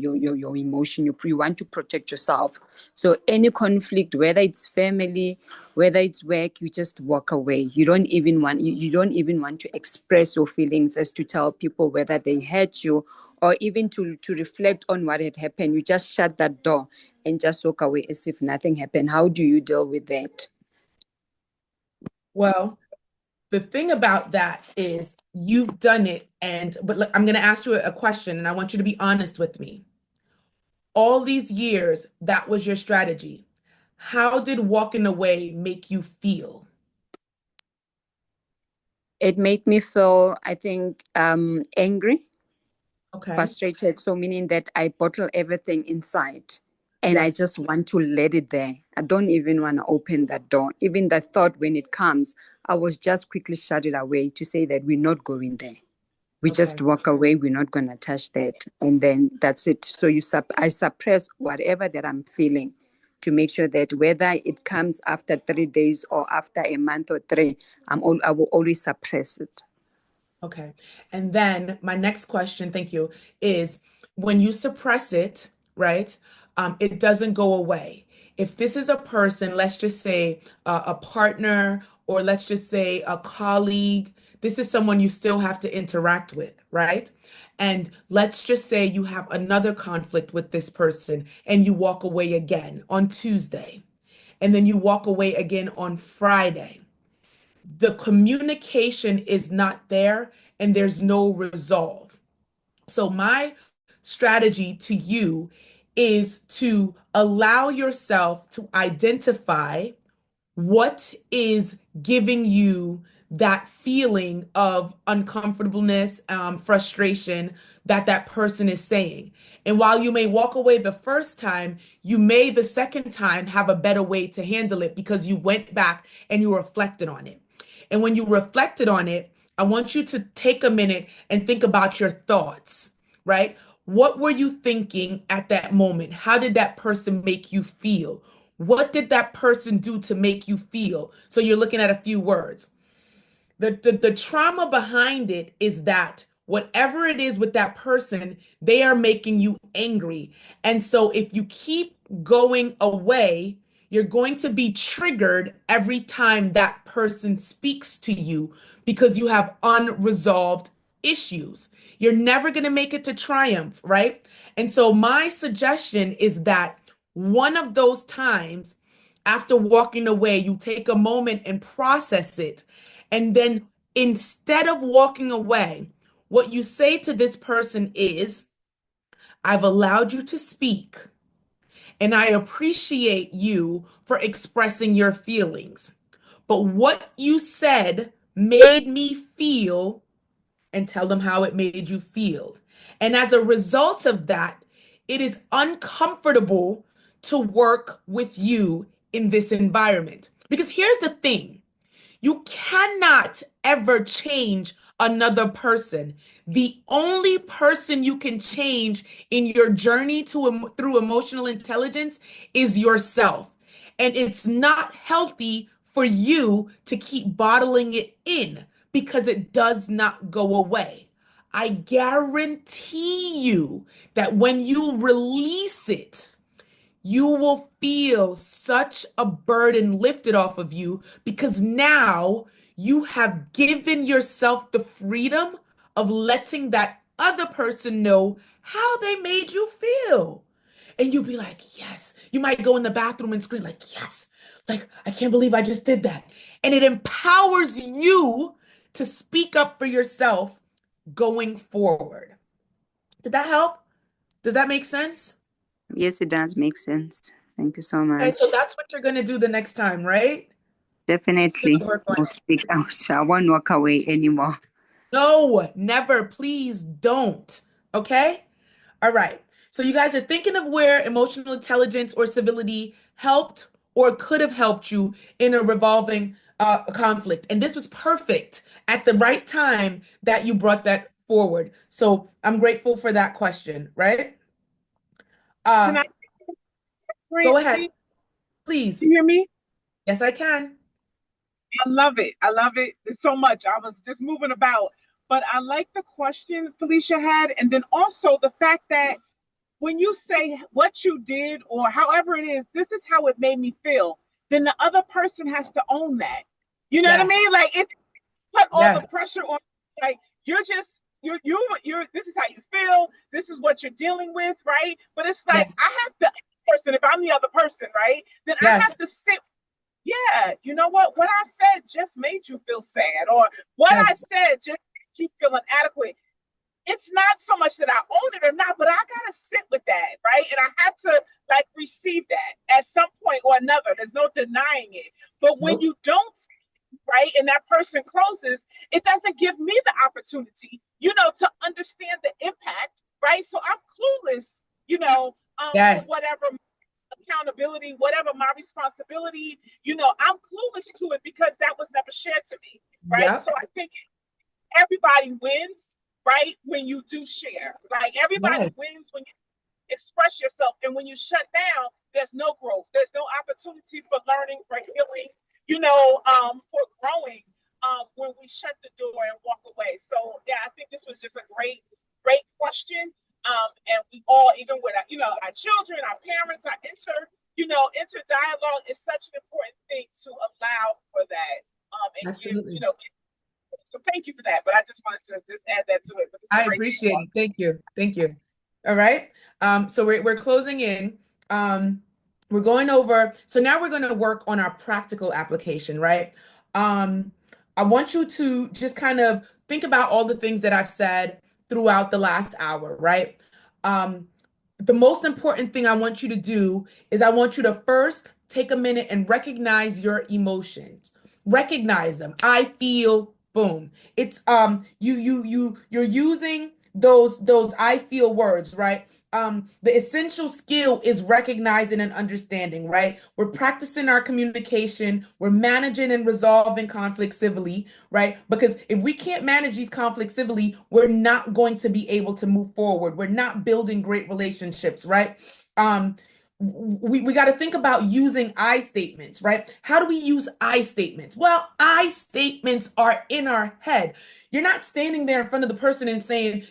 emotion. You want to protect yourself. So any conflict, whether it's family, whether it's work, you just walk away. You don't even want to express your feelings as to tell people whether they hurt you or even to reflect on what had happened. You just shut that door and just walk away as if nothing happened. How do you deal with that? Well, the thing about that is you've done it, but look, I'm going to ask you a question, and I want you to be honest with me. All these years, that was your strategy. How did walking away make you feel? It made me feel, I think, angry, Okay. frustrated. So meaning that I bottle everything inside and I Yes. just want to let it there. I don't even want to open that door. Even the thought when it comes, I was just quickly shut it away to say that we're not going there. We just Okay. walk away. We're not going to touch that. And then that's it. So I suppress whatever that I'm feeling to make sure that whether it comes after 3 days or after a month or three, I will always suppress it. Okay. And then my next question, thank you, is when you suppress it, right? It doesn't go away. If this is a person, let's just say a partner, or let's just say a colleague, this is someone you still have to interact with, right? And let's just say you have another conflict with this person and you walk away again on Tuesday, and then you walk away again on Friday. The communication is not there and there's no resolve. So my strategy to you is to allow yourself to identify what is giving you that feeling of uncomfortableness, frustration that that person is saying. And while you may walk away the first time, you may the second time have a better way to handle it because you went back and you reflected on it. And when you reflected on it, I want you to take a minute and think about your thoughts, right? What were you thinking at that moment? How did that person make you feel? What did that person do to make you feel? So you're looking at a few words. The trauma behind it is that whatever it is with that person, they are making you angry. And so if you keep going away, you're going to be triggered every time that person speaks to you because you have unresolved issues. You're never going to make it to triumph, right? And so my suggestion is that one of those times after walking away, you take a moment and process it. And then instead of walking away, what you say to this person is, I've allowed you to speak, and I appreciate you for expressing your feelings. But what you said made me feel, and tell them how it made you feel. And as a result of that, it is uncomfortable to work with you in this environment. Because here's the thing. You cannot ever change another person. The only person you can change in your journey through emotional intelligence is yourself. And it's not healthy for you to keep bottling it in because it does not go away. I guarantee you that when you release it, you will feel such a burden lifted off of you because now you have given yourself the freedom of letting that other person know how they made you feel. And you'll be like, yes. You might go in the bathroom and scream, like, yes. Like, I can't believe I just did that. And it empowers you to speak up for yourself going forward. Did that help? Does that make sense? Yes, it does make sense. Thank you so Okay, so much. that's what you're going to do the next time, right? Definitely. Gonna work on I'll it. speak out. I won't walk away anymore. No, never. Please don't. Okay? All right. So you guys are thinking of where emotional intelligence or civility helped or could have helped you in a revolving conflict. And this was perfect at the right time that you brought that forward. So I'm grateful for that question, right? Can Uh, I go Grant, ahead, please? please. You hear me? Yes, I can. I love it. I love it so much. I was just moving about, but I like the question Felicia had, and then also the fact that when you say what you did or however it is, this is how it made me feel, then the other person has to own that. You know what I Yes, mean? Like it put all the yes, pressure on, like you're this is how you feel, this is what you're dealing with, right? But it's like yes, I have to person, if I'm the other person, right? Then I have yes, to sit, yeah, you know what I said just made you feel sad, or what I yes, said just made you feel inadequate. It's not so much that I own it or not, but I gotta sit with that, right? And I have to like receive that at some point or another. There's no denying it. But when nope, you don't, right, and that person closes, it doesn't give me the opportunity, to understand the impact, right? So I'm clueless, for yes, whatever accountability, whatever my responsibility, I'm clueless to it because that was never shared to me, right? yep, So I think everybody wins, right? When you do share, like everybody yes, wins when you express yourself, and when you shut down, there's no growth, there's no opportunity for learning, for healing, for growing. When we shut the door and walk away. So yeah, I think this was just a great question. And we all all, even with our children, our parents, our inter dialogue is such an important thing to allow for that. And Absolutely. so thank you for that. But I just wanted to just add that to it. I appreciate it. Thank you. Thank you. All right. So we're closing in. We're going over. So now we're going to work on our practical application, right? I want you to just kind of think about all the things that I've said throughout the last hour, right? The most important thing I want you to do is I want you to first take a minute and recognize your emotions. Recognize them. I feel, boom. It's you're using those I feel words, right? The essential skill is recognizing and understanding, right? We're practicing our communication, we're managing and resolving conflict civilly, right? Because if we can't manage these conflicts civilly, we're not going to be able to move forward. We're not building great relationships, right? We got to think about using I statements, right? How do we use I statements? Well, I statements are in our head. You're not standing there in front of the person and saying,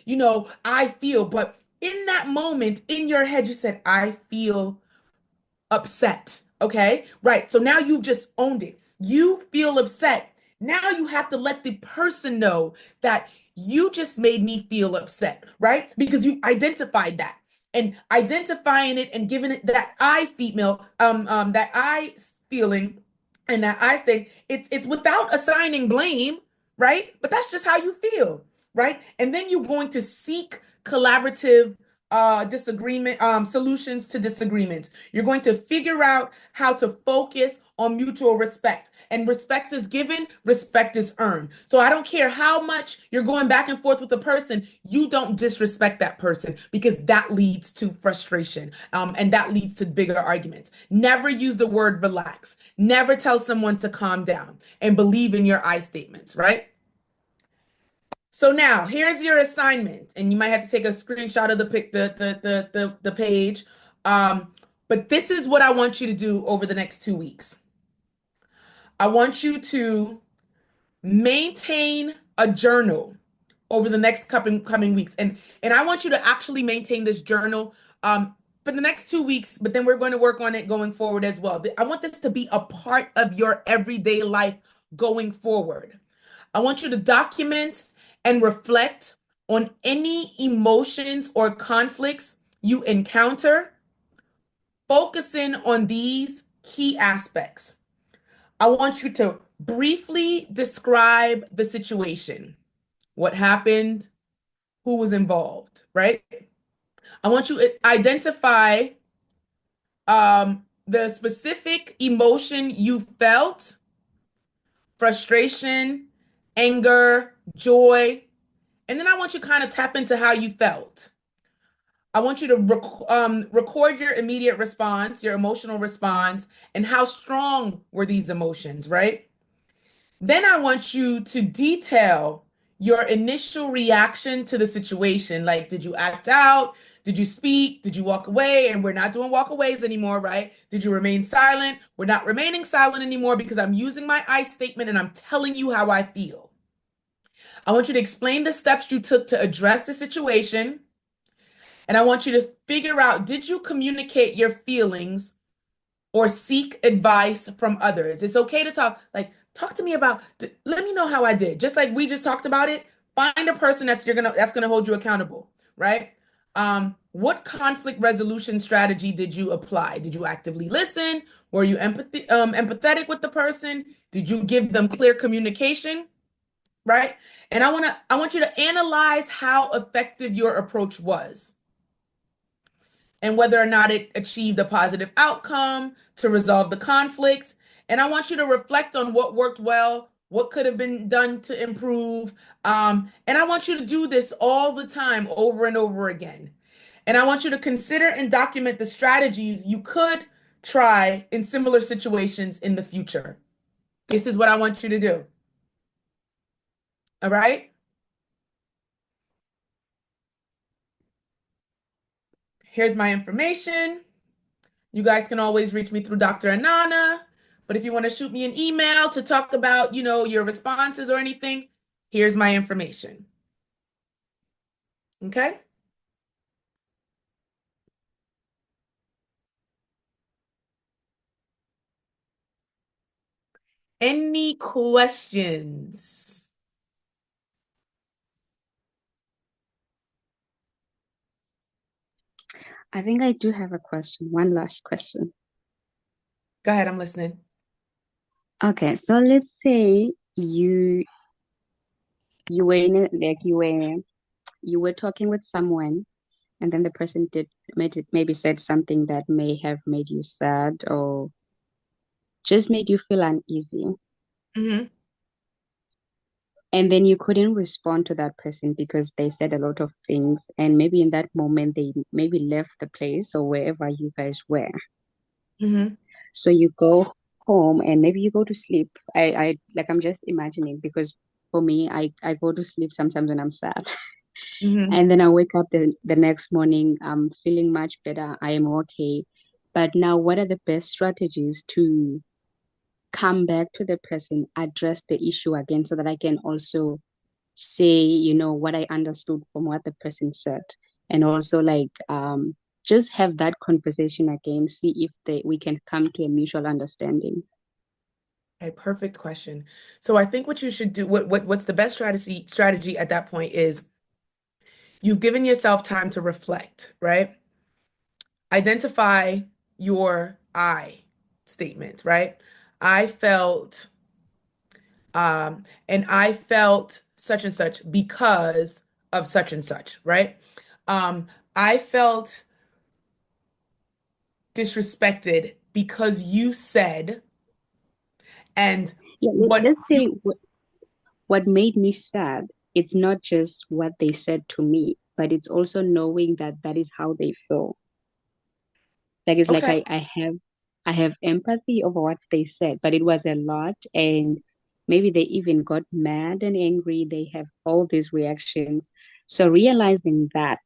I feel, but in that moment in your head, you said, I feel upset. Okay, right. So now you've just owned it. You feel upset. Now you have to let the person know that you just made me feel upset, right? Because you identified that. And identifying it and giving it that I female, that I feeling and that I think it's without assigning blame, right? But that's just how you feel, right? And then you're going to seek collaborative disagreement solutions to disagreements. You're going to figure out how to focus on mutual respect. And respect is given, respect is earned. So I don't care how much you're going back and forth with a person, you don't disrespect that person because that leads to frustration and that leads to bigger arguments. Never use the word relax. Never tell someone to calm down and believe in your I statements, right? So now here's your assignment, and you might have to take a screenshot of the page. But this is what I want you to do over the next 2 weeks. I want you to maintain a journal over the next coming weeks. And I want you to actually maintain this journal for the next 2 weeks, but then we're going to work on it going forward as well. I want this to be a part of your everyday life going forward. I want you to document and reflect on any emotions or conflicts you encounter, focusing on these key aspects. I want you to briefly describe the situation, what happened, who was involved, right? I want you to identify the specific emotion you felt, frustration, anger, joy, and then I want you to kind of tap into how you felt. I want you to record your immediate response, your emotional response, and how strong were these emotions, right? Then I want you to detail your initial reaction to the situation. Like, did you act out? Did you speak? Did you walk away? And we're not doing walkaways anymore, right? Did you remain silent? We're not remaining silent anymore because I'm using my I statement and I'm telling you how I feel. I want you to explain the steps you took to address the situation. And I want you to figure out, did you communicate your feelings or seek advice from others? It's okay to talk to me about, let me know how I did. Just like we just talked about it, find a person that's gonna hold you accountable, right? What conflict resolution strategy did you apply? Did you actively listen? Were you empathetic with the person? Did you give them clear communication? Right? And I want you to analyze how effective your approach was and whether or not it achieved a positive outcome to resolve the conflict. And I want you to reflect on what worked well, what could have been done to improve. And I want you to do this all the time, over and over again. And I want you to consider and document the strategies you could try in similar situations in the future. This is what I want you to do. All right? Here's my information. You guys can always reach me through Dr. Anana. But if you want to shoot me an email to talk about, your responses or anything, here's my information. Okay? Any questions? I think I do have a question. One last question. Go ahead, I'm listening. Okay, so let's say you were in a, like you were talking with someone, and then the person maybe said something that may have made you sad or just made you feel uneasy. Mm-hmm. And then you couldn't respond to that person because they said a lot of things, and maybe in that moment they maybe left the place or wherever you guys were. Mm-hmm. So you go home and maybe you go to sleep. I like I'm just imagining because for me, I go to sleep sometimes when I'm sad. Mm-hmm. And then I wake up the next morning, I'm feeling much better. I am okay. But now what are the best strategies to come back to the person, address the issue again so that I can also say, what I understood from what the person said. And also just have that conversation again, see if we can come to a mutual understanding. A perfect question. So I think what you should do, what's the best strategy at that point is you've given yourself time to reflect, right? Identify your I statement, right? I felt, and I felt such and such because of such and such, right? I felt disrespected because you said, and Yeah, what let's you, say what made me sad, it's not just what they said to me, but it's also knowing that that is how they feel. Like it's like okay, I have empathy over what they said, but it was a lot, and maybe they even got mad and angry. They have all these reactions. So realizing that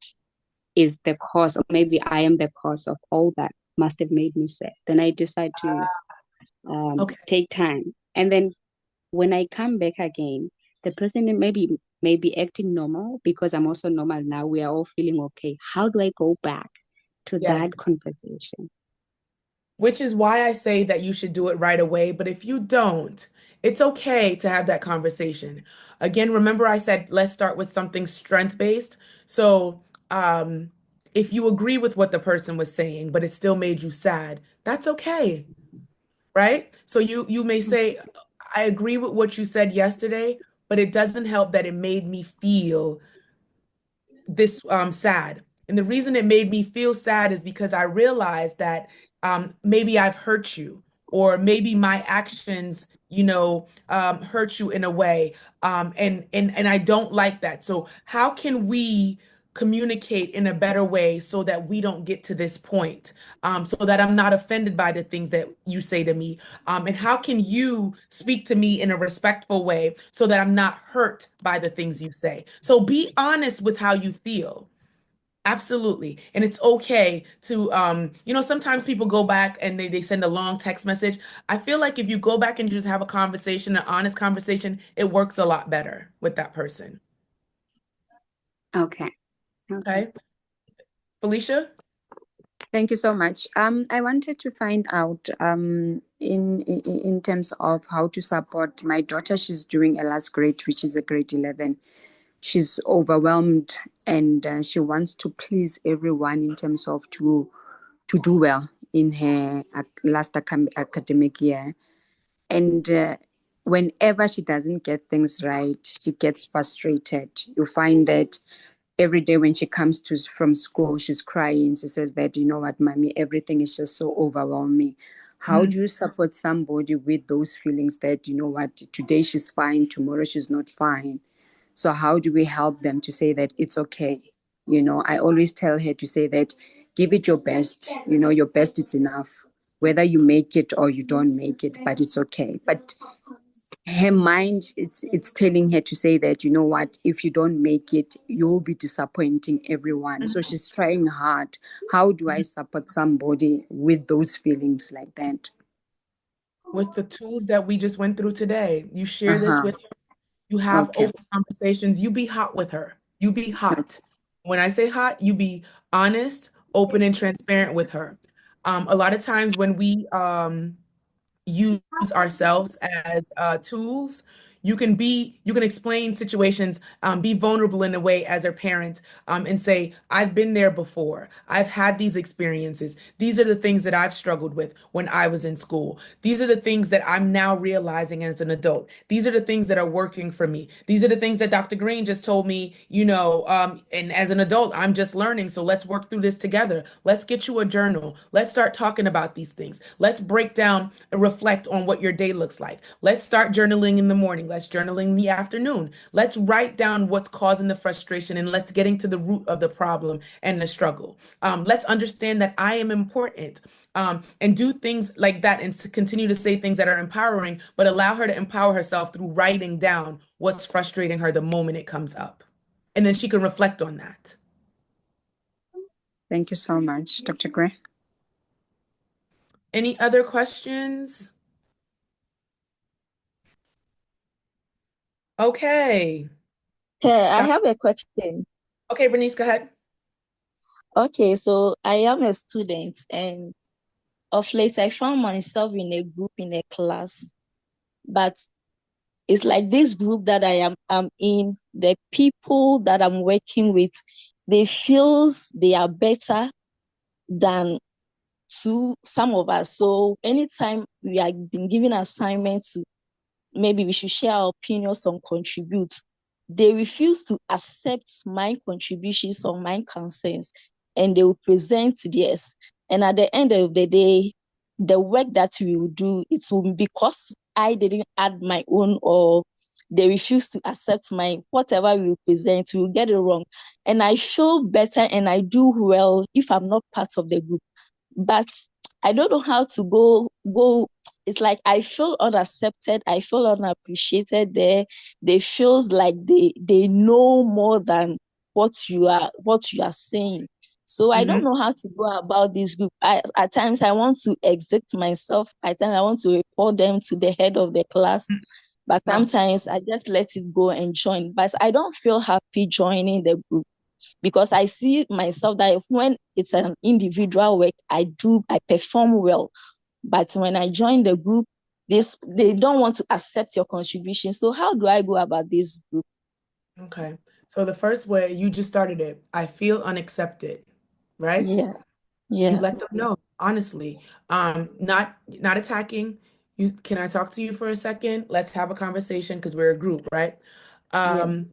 is the cause, or maybe I am the cause of all that must have made me sad. Then I decide to okay, take time, and then when I come back again, the person may be acting normal because I'm also normal now. We are all feeling okay. How do I go back to yeah. that conversation? Which is why I say that you should do it right away. But if you don't, it's okay to have that conversation. Again, remember I said let's start with something strength-based. So, if you agree with what the person was saying, but it still made you sad, that's okay, right? So you may say, I agree with what you said yesterday, but it doesn't help that it made me feel this sad. And the reason it made me feel sad is because I realized that maybe I've hurt you, or maybe my actions, hurt you in a way. And I don't like that. So how can we communicate in a better way so that we don't get to this point? So that I'm not offended by the things that you say to me. And how can you speak to me in a respectful way so that I'm not hurt by the things you say? So be honest with how you feel. Absolutely. And it's okay to, sometimes people go back and they send a long text message. I feel like if you go back and just have a conversation, an honest conversation, it works a lot better with that person. Okay. Okay. Okay. Felicia? Thank you so much. I wanted to find out in terms of how to support my daughter. She's doing a last grade, which is a grade 11. She's overwhelmed, and she wants to please everyone in terms of to do well in her last academic year. And whenever she doesn't get things right, she gets frustrated. You find that every day when she comes from school, she's crying. She says that, you know what, mommy, everything is just so overwhelming. How Mhm. do you support somebody with those feelings that, you know what, today she's fine, tomorrow she's not fine? So how do we help them to say that it's okay? I always tell her to say that give it your best. Your best is enough. Whether you make it or you don't make it, but it's okay. But her mind, it's telling her to say that, you know what, if you don't make it, you'll be disappointing everyone. So she's trying hard. How do I support somebody with those feelings like that? With the tools that we just went through today, you share this Uh-huh. with her, you have Okay. open conversations, you be hot with her. You be hot. When I say hot, you be honest, open, and transparent with her. A lot of times when we use ourselves as tools. You can explain situations, be vulnerable in a way as a parent, and say, I've been there before. I've had these experiences. These are the things that I've struggled with when I was in school. These are the things that I'm now realizing as an adult. These are the things that are working for me. These are the things that Dr. Green just told me, and as an adult, I'm just learning. So let's work through this together. Let's get you a journal. Let's start talking about these things. Let's break down and reflect on what your day looks like. Let's start journaling in the morning. Let's journaling in the afternoon. Let's write down what's causing the frustration and let's getting to the root of the problem and the struggle. Let's understand that I am important. And do things like that and to continue to say things that are empowering, but allow her to empower herself through writing down what's frustrating her the moment it comes up. And then she can reflect on that. Thank you so much, Dr. Gray. Any other questions? Okay. Okay, I have a question. Okay, Bernice, go ahead. Okay, so I am a student, and of late I found myself in a group in a class, but it's like this group that I'm in, the people that I'm working with, they feels they are better than to some of us. So anytime we are been given assignments to maybe we should share our opinions and contribute, they refuse to accept my contributions or my concerns, and they will present theirs. And at the end of the day, the work that we will do, it will be because I didn't add my own, or they refuse to accept my whatever we will present, we will get it wrong. And I feel better and I do well if I'm not part of the group. But I don't know how to go. It's like I feel unaccepted, I feel unappreciated there. They feels like they know more than what you are saying. So I Mm-hmm. don't know how to go about this group. At times I want to exit myself. At times I want to report them to the head of the class. But No. sometimes I just let it go and join. But I don't feel happy joining the group because I see myself that when it's an individual work, I perform well. But when I join the group, they don't want to accept your contribution. So how do I go about this group? Okay. So the first way you just started it, I feel unaccepted, right? Yeah, You yeah, let them know, honestly. Not attacking. Can I talk to you for a second? Let's have a conversation because we're a group, right? yeah. Um,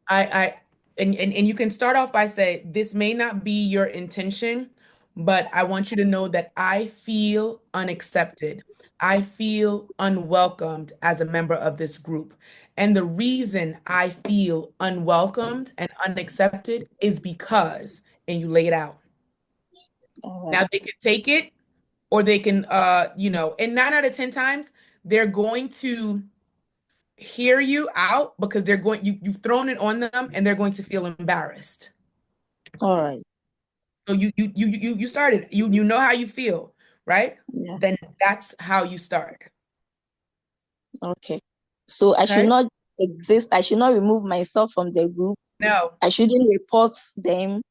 I and you can start off by saying, this may not be your intention, but I want you to know that I feel unaccepted. I feel unwelcomed as a member of this group. And the reason I feel unwelcomed and unaccepted is because, and you lay it out. All Now they right, can take it or they can and 9 out of 10 times they're going to hear you out because you've thrown it on them and they're going to feel embarrassed. all right. So you started. You know how you feel, right? Yeah, Then that's how you start. okay. So I should Okay? not exist. I should not remove myself from the group. No. I shouldn't report them.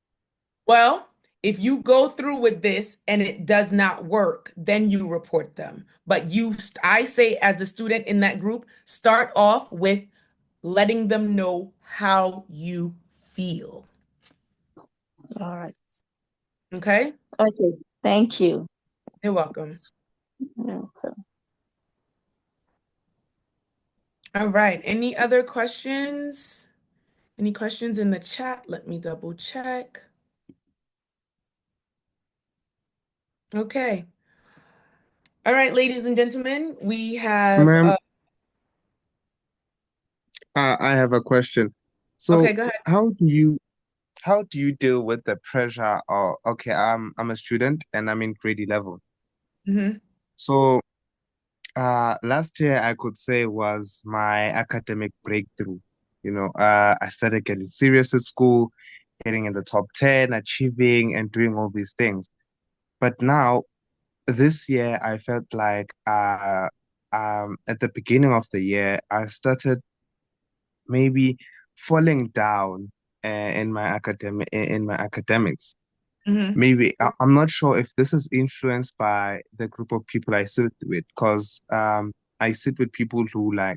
Well, if you go through with this and it does not work, then you report them. But I say, as the student in that group, start off with letting them know how you feel. All right. Okay? Okay. Thank you. You're welcome. Okay. All right. Any other questions? Any questions in the chat? Let me double check. Okay. All right, ladies and gentlemen, we have Ma'am, I have a question. okay, So go ahead. how do you deal with the pressure of, okay, I'm a student and I'm in grade 11. Hmm. So last year I could say was my academic breakthrough. I started getting serious at school, getting in the top 10, achieving and doing all these things. But now this year I felt like at the beginning of the year I started maybe falling down in my academics. Mhm. Maybe I'm not sure if this is influenced by the group of people I sit with, because I sit with people who I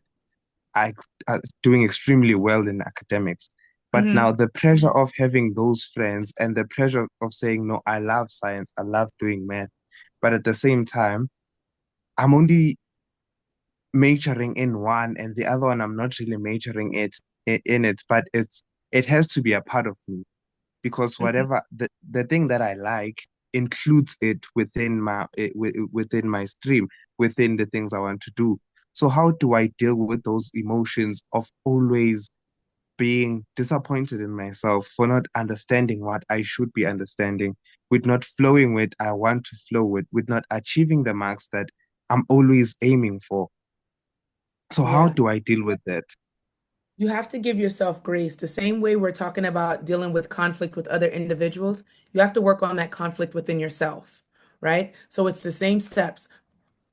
are doing extremely well in academics. But Mhm. now the pressure of having those friends and the pressure of saying, no, I love science, I love doing math. But at the same time, I'm only majoring in one, and the other one I'm not really majoring in it, but it has to be a part of me, because Mhm. whatever the thing that I like includes it within my stream, within the things I want to do. So how do I deal with those emotions of always being disappointed in myself for not understanding what I should be understanding, with not flowing with I want to flow with not achieving the marks that I'm always aiming for? So how Yeah. do I deal with that? You have to give yourself grace. The same way we're talking about dealing with conflict with other individuals, you have to work on that conflict within yourself, right? So it's the same steps.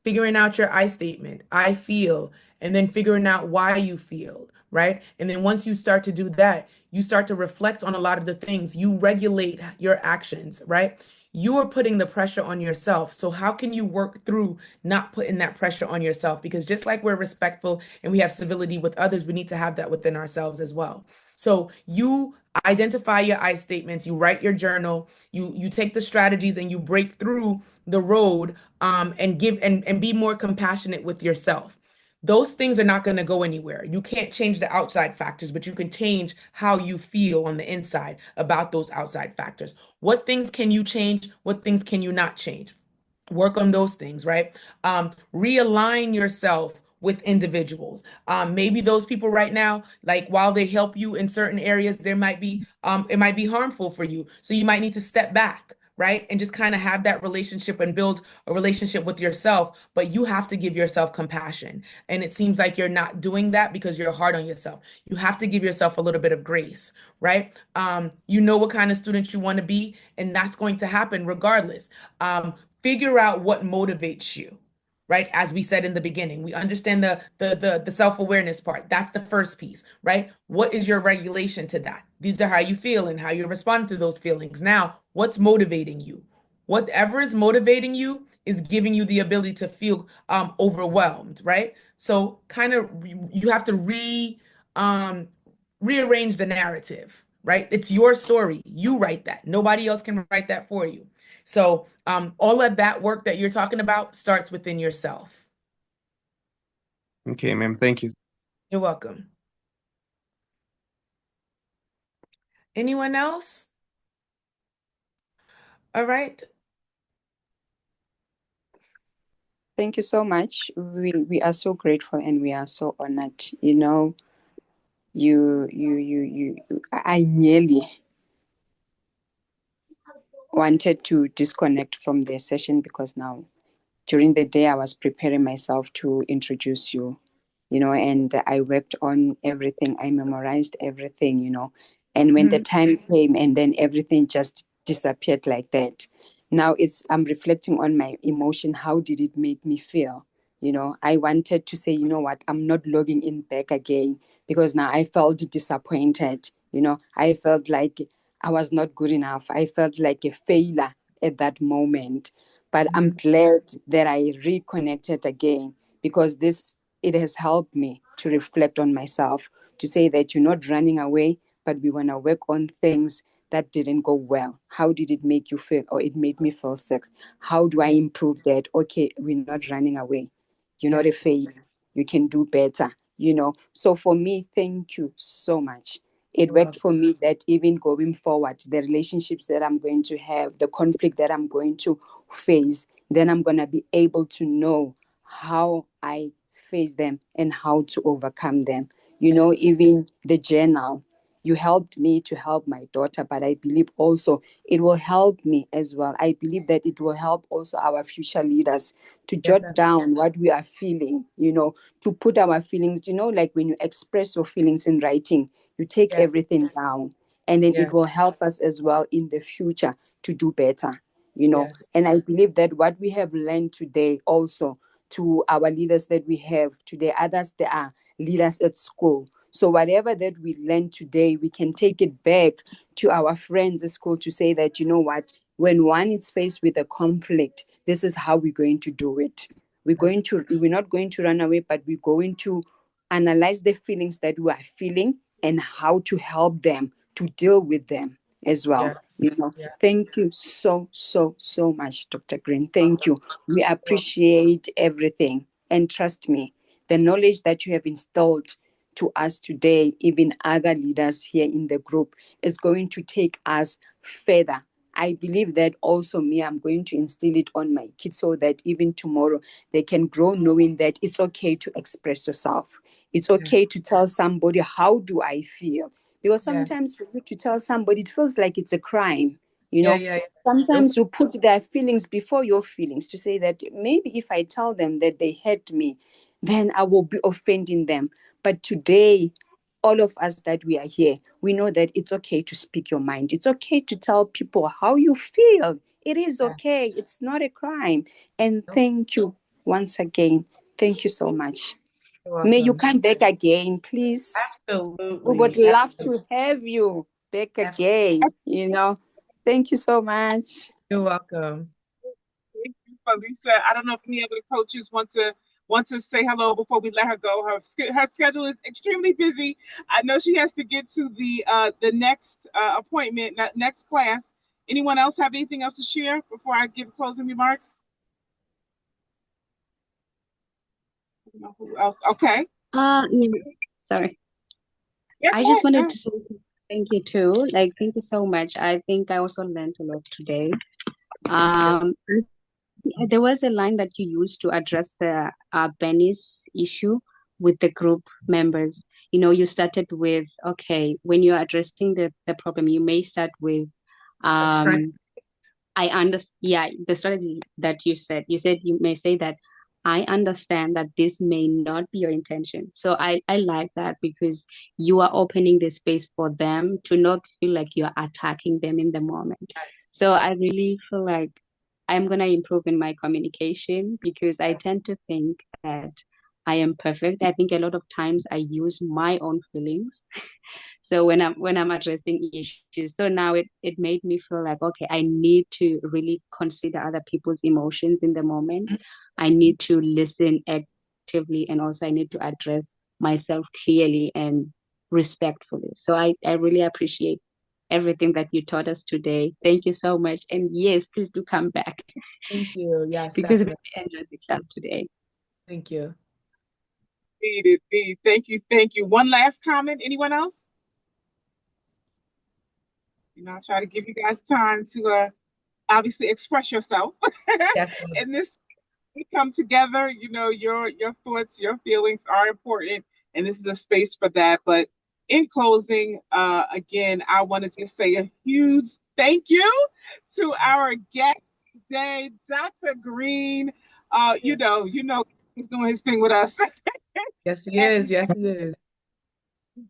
Figuring out your I statement, I feel, and then figuring out why you feel, right? And then once you start to do that, you start to reflect on a lot of the things, you regulate your actions, right? You are putting the pressure on yourself. So how can you work through not putting that pressure on yourself? Because just like we're respectful and we have civility with others, we need to have that within ourselves as well. So you identify your I statements, you write your journal, you take the strategies and you break through the road, and give and be more compassionate with yourself. Those things are not going to go anywhere. You can't change the outside factors, but you can change how you feel on the inside about those outside factors. What things can you change? What things can you not change? Work on those things, right? Realign yourself with individuals. Maybe those people right now, like while they help you in certain areas, there might be it might be harmful for you. So you might need to step back, right? And just kind of have that relationship and build a relationship with yourself. But you have to give yourself compassion. And it seems like you're not doing that because you're hard on yourself. You have to give yourself a little bit of grace, right? You know what kind of student you want to be, and that's going to happen regardless. Figure out what motivates you, right? As we said in the beginning, we understand the self-awareness part. That's the first piece, right? What is your regulation to that? These are how you feel and how you respond to those feelings. Now, what's motivating you? Whatever is motivating you is giving you the ability to feel overwhelmed, right? So kind of you have to um rearrange the narrative, right? It's your story. You write that. Nobody else can write that for you. So all of that work that you're talking about starts within yourself. Okay, ma'am, thank you. You're welcome. Anyone else? All right. Thank you so much. We are so grateful and we are so honored. I nearly wanted to disconnect from the session because now during the day I was preparing myself to introduce you, and I worked on everything. I memorized everything, and when the Mhm. time came and then everything just disappeared like that. Now I'm reflecting on my emotion. How did it make me feel? I wanted to say, you know what, I'm not logging in back again because now I felt disappointed. I felt like I was not good enough. I felt like a failure at that moment. But I'm Mhm. glad that I reconnected again because it has helped me to reflect on myself, to say that you're not running away, but we want to work on things that didn't go well. How did it make you feel? Or it made me feel sick. How do I Yeah. improve that? Okay, we're not running away. You're not a Yes. failure. You can do better. So for me, thank you so much. It You're worked welcome. for me that even going forward, the relationships that I'm going to have, the conflict that I'm going to face, then I'm going to be able to know how I face them and how to overcome them. Even the journal, you helped me to help my daughter, but I believe also it will help me as well. I believe that it will help also our future leaders to Yes. jot down what we are feeling, to put our feelings, like when you express your feelings in writing, you take Yes. everything down, and then it Yes. will help us as well in the future to do better. Yes. And I believe that what we have learned today also, to our leaders that we have today, others that are leaders at school. So whatever that we learned today, we can take it back to our friends at school to say that, you know what, When one is faced with a conflict, this is how we're going to do it. We're not going to run away, but we're going to analyze the feelings that we are feeling and how to help them to deal with them as well. Yeah. Yeah. Thank you so much, Dr. Green. Thank you. We appreciate everything. And trust me, the knowledge that you have installed to us today, even other leaders here in the group, is going to take us further. I believe that also I'm going to instill it on my kids so that even tomorrow they can grow knowing that it's okay to express yourself. It's okay to tell somebody, how do I feel? Because sometimes for you to tell somebody, it feels like it's a crime. Sometimes you put their feelings before your feelings to say that maybe if I tell them that they hurt me, then I will be offending them. But today, all of us that we are here, we know that it's okay to speak your mind. It's okay to tell people how you feel. It is okay. It's not a crime. And thank you once again. Thank you so much. May you come back again, please. Absolutely. We would love to have you back again, Thank you so much. You're welcome. Thank you, Felicia. I don't know if any other coaches want to say hello before we let her go. Her schedule is extremely busy. I know she has to get to the next appointment, next class. Anyone else have anything else to share before I give closing remarks? I don't know who else. Okay. Sorry. Yeah, I just wanted to say thank you too. Thank you so much. I think I also learned a lot today. There was a line that you used to address the Benny's issue with the group members. You started with, okay, when you're addressing the problem, you may start with, I understand. Yeah, the strategy that you said you may say that I understand that this may not be your intention. So I like that because you are opening the space for them to not feel like you're attacking them in the moment. So I really feel like I'm going to improve in my communication because I tend to think that I am perfect. I think a lot of times I use my own feelings. So when I'm addressing issues, so now it made me feel like, okay, I need to really consider other people's emotions in the moment. I need to listen actively, and also I need to address myself clearly and respectfully. So I really appreciate everything that you taught us today. Thank you so much. And yes, please do come back. Thank you. Yes, because definitely. we enjoyed the class today. Thank you. Indeed. Thank you. One last comment. Anyone else? I'll try to give you guys time to obviously express yourself. Yes. And this, we come together, your thoughts, your feelings are important, and this is a space for that. But in closing, again, I want to just say a huge thank you to our guest today, Dr. Green. He's doing his thing with us. Yes, he is. Yes, he is.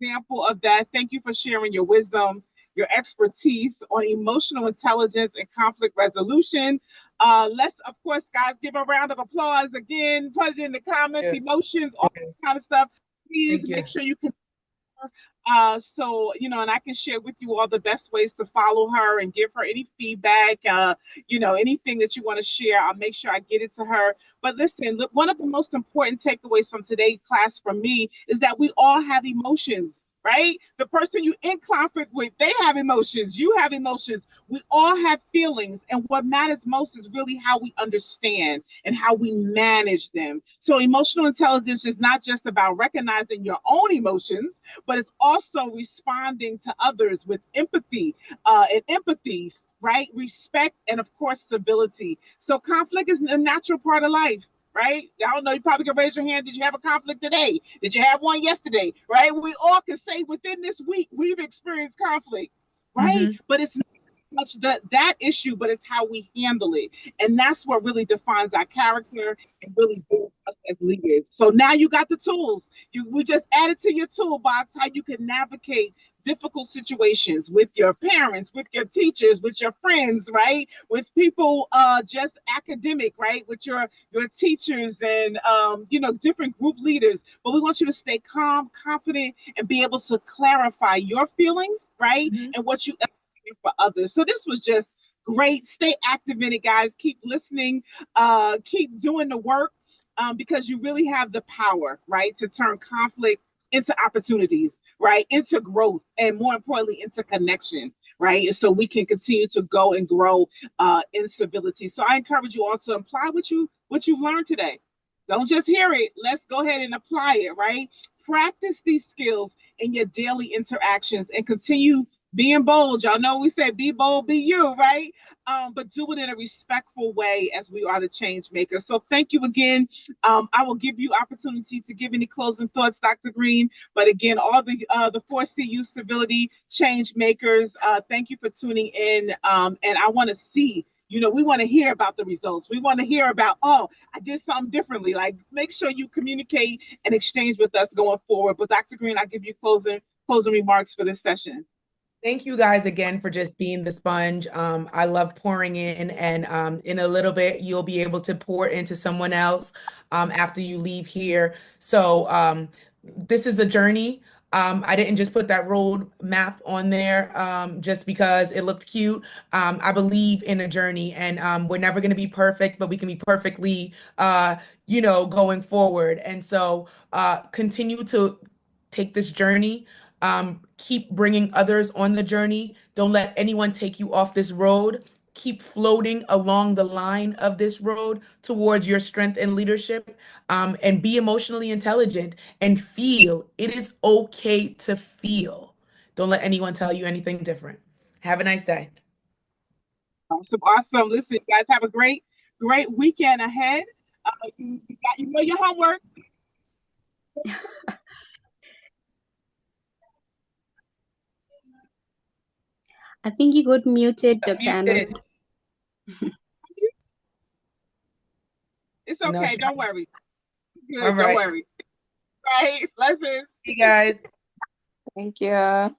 Example of that. Thank you for sharing your wisdom, your expertise on emotional intelligence and conflict resolution. Let's, of course, guys, give a round of applause again. Put it in the comments, emotions, all that kind of stuff. Please make sure you can. And I can share with you all the best ways to follow her and give her any feedback, anything that you want to share. I'll make sure I get it to her. But listen, look, one of the most important takeaways from today's class from me is that we all have emotions. Right? The person you in conflict with, they have emotions. You have emotions. We all have feelings. And what matters most is really how we understand and how we manage them. So emotional intelligence is not just about recognizing your own emotions, but it's also responding to others with empathy right? Respect, and of course, civility. So conflict is a natural part of life. Right? I don't know. You probably can raise your hand. Did you have a conflict today? Did you have one yesterday? Right? We all can say within this week we've experienced conflict, right? But it's not much that issue, but it's how we handle it, and that's what really defines our character and really builds us as leaders. So now you got the tools. We just added to your toolbox how you can navigate difficult situations with your parents, with your teachers, with your friends, right? With people just academic, right? With your teachers and different group leaders. But we want you to stay calm, confident, and be able to clarify your feelings, right? And what you for others. So this was just great. Stay active in it, guys. Keep listening. Keep doing the work, because you really have the power, right, to turn conflict into opportunities, right, into growth, and more importantly, into connection, right? So we can continue to go and grow in civility. So I encourage you all to apply what you've learned today. Don't just hear it. Let's go ahead and apply it, right? Practice these skills in your daily interactions and continue being bold. Y'all know we say be bold, be you, right? But do it in a respectful way, as we are the change makers. So thank you again. I will give you opportunity to give any closing thoughts, Dr. Green. But again, all the 4CU civility change makers, thank you for tuning in. And I want to see, we want to hear about the results. We want to hear about, oh, I did something differently. Like, make sure you communicate and exchange with us going forward. But Dr. Green, I'll give you closing remarks for this session. Thank you guys again for just being the sponge. I love pouring in, and in a little bit, you'll be able to pour into someone else after you leave here. So this is a journey. I didn't just put that road map on there just because it looked cute. I believe in a journey, and we're never going to be perfect, but we can be perfectly, going forward. And so continue to take this journey. Keep bringing others on the journey. Don't let anyone take you off this road. Keep floating along the line of this road towards your strength and leadership, and be emotionally intelligent and feel. It is okay to feel. Don't let anyone tell you anything different. Have a nice day. Awesome. Listen, you guys, have a great weekend ahead. You know your homework. I think you got muted, Dr. Anna. It's okay. Don't worry. Good. All right. Don't worry. Right. Blessings. Hey guys. Thank you.